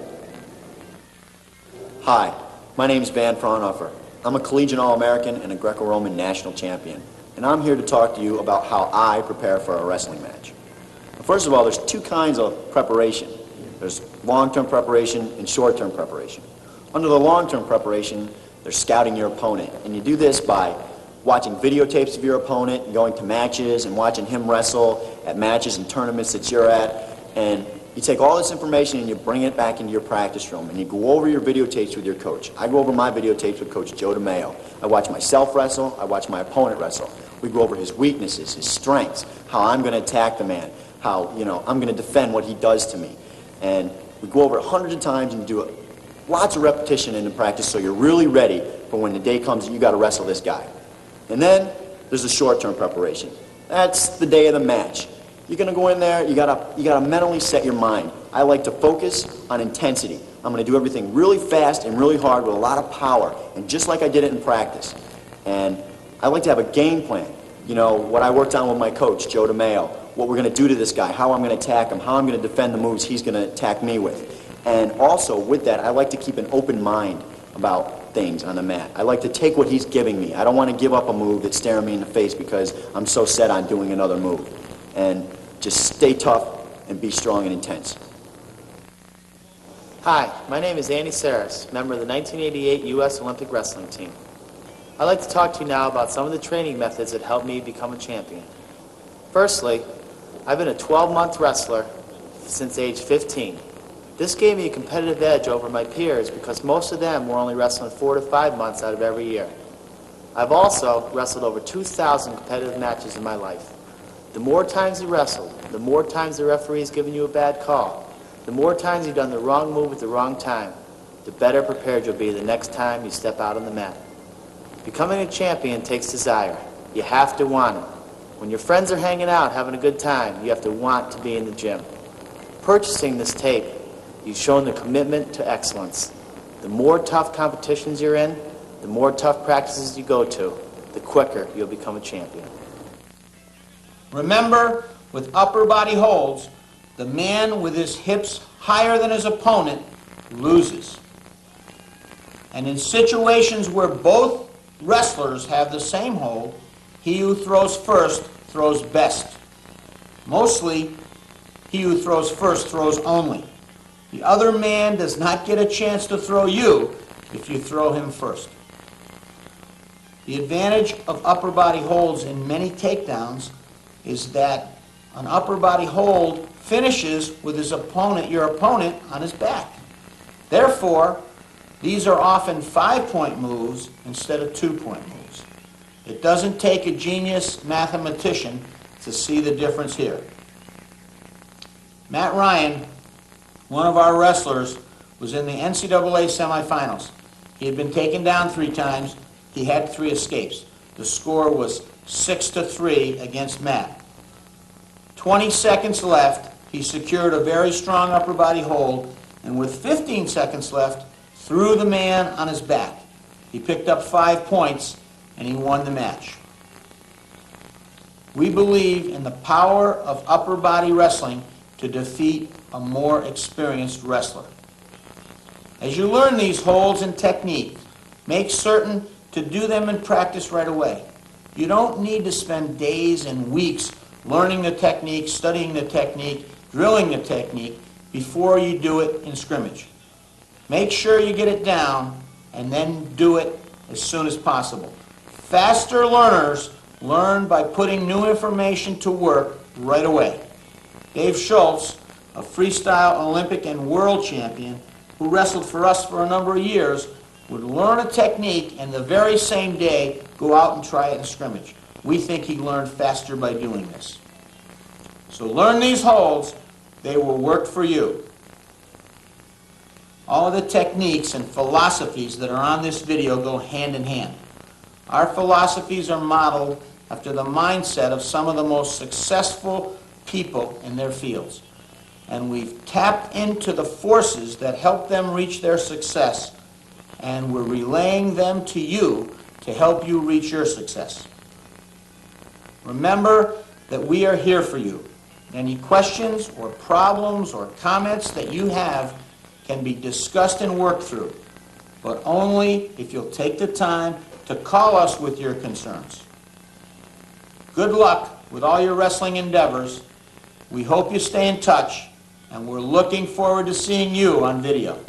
Hi, my name is Van Fraunhofer. I'm a collegiate All-American and a Greco-Roman national champion, and I'm here to talk to you about how I prepare for a wrestling match. First of all, there's 2 kinds of preparation. There's long-term preparation and short-term preparation. Under the long-term preparation, there's scouting your opponent, and you do this by watching videotapes of your opponent, and going to matches and watching him wrestle at matches and tournaments that you're at, and you take all this information and you bring it back into your practice room, and you go over your videotapes with your coach. I go over my videotapes with Coach Joe DeMeo. I watch myself wrestle, I watch my opponent wrestle. We go over his weaknesses, his strengths, how I'm going to attack the man, how, I'm going to defend what he does to me. And We go over it hundreds of times and do it. Lots of repetition in the practice so you're really ready for when the day comes that you got to wrestle this guy. And then there's the short-term preparation. That's the day of the match. You're going to go in there, you gotta mentally set your mind. I like to focus on intensity. I'm going to do everything really fast and really hard with a lot of power, and just like I did it in practice. And I like to have a game plan. You know, what I worked on with my coach, Joe DeMeo, what we're going to do to this guy, how I'm going to attack him, how I'm going to defend the moves he's going to attack me with. And also, with that, I like to keep an open mind about things on the mat. I like to take what he's giving me. I don't want to give up a move that's staring me in the face because I'm so set on doing another move. And just stay tough and be strong and intense. Hi, my name is Andy Saris, member of the 1988 U.S. Olympic Wrestling Team. I'd like to talk to you now about some of the training methods that helped me become a champion. Firstly, I've been a 12-month wrestler since age 15. This gave me a competitive edge over my peers because most of them were only wrestling 4 to 5 months out of every year. I've also wrestled over 2,000 competitive matches in my life. The more times you wrestled, the more times the referee's given you a bad call, the more times you've done the wrong move at the wrong time, the better prepared you'll be the next time you step out on the mat. Becoming a champion takes desire. You have to want it. When your friends are hanging out having a good time, you have to want to be in the gym. Purchasing this tape, you've shown the commitment to excellence. The more tough competitions you're in, the more tough practices you go to, the quicker you'll become a champion. Remember, with upper body holds, the man with his hips higher than his opponent loses. And in situations where both wrestlers have the same hold, he who throws first throws best. Mostly, he who throws first throws only. The other man does not get a chance to throw you if you throw him first. The advantage of upper body holds in many takedowns is that an upper body hold finishes with his opponent, your opponent, on his back. Therefore, these are often 5-point moves instead of 2-point moves. It doesn't take a genius mathematician to see the difference here. Matt Ryan, one of our wrestlers, was in the NCAA semifinals. He had been taken down 3 times. He had 3 escapes. The score was 6-3 against Matt. 20 seconds left, he secured a very strong upper body hold, and with 15 seconds left, threw the man on his back. He picked up 5 points, and he won the match. We believe in the power of upper body wrestling to defeat a more experienced wrestler. As you learn these holds and techniques, make certain to do them in practice right away. You don't need to spend days and weeks learning the technique, studying the technique, drilling the technique before you do it in scrimmage. Make sure you get it down and then do it as soon as possible. Faster learners learn by putting new information to work right away. Dave Schultz, a freestyle Olympic and world champion who wrestled for us for a number of years, would learn a technique and the very same day go out and try it in scrimmage. We think he learned faster by doing this. So learn these holds. They will work for you. All of the techniques and philosophies that are on this video go hand in hand. Our philosophies are modeled after the mindset of some of the most successful people in their fields. And we've tapped into the forces that help them reach their success, and we're relaying them to you to help you reach your success. Remember that we are here for you. Any questions or problems or comments that you have can be discussed and worked through, but only if you'll take the time to call us with your concerns. Good luck with all your wrestling endeavors. We hope you stay in touch, and we're looking forward to seeing you on video.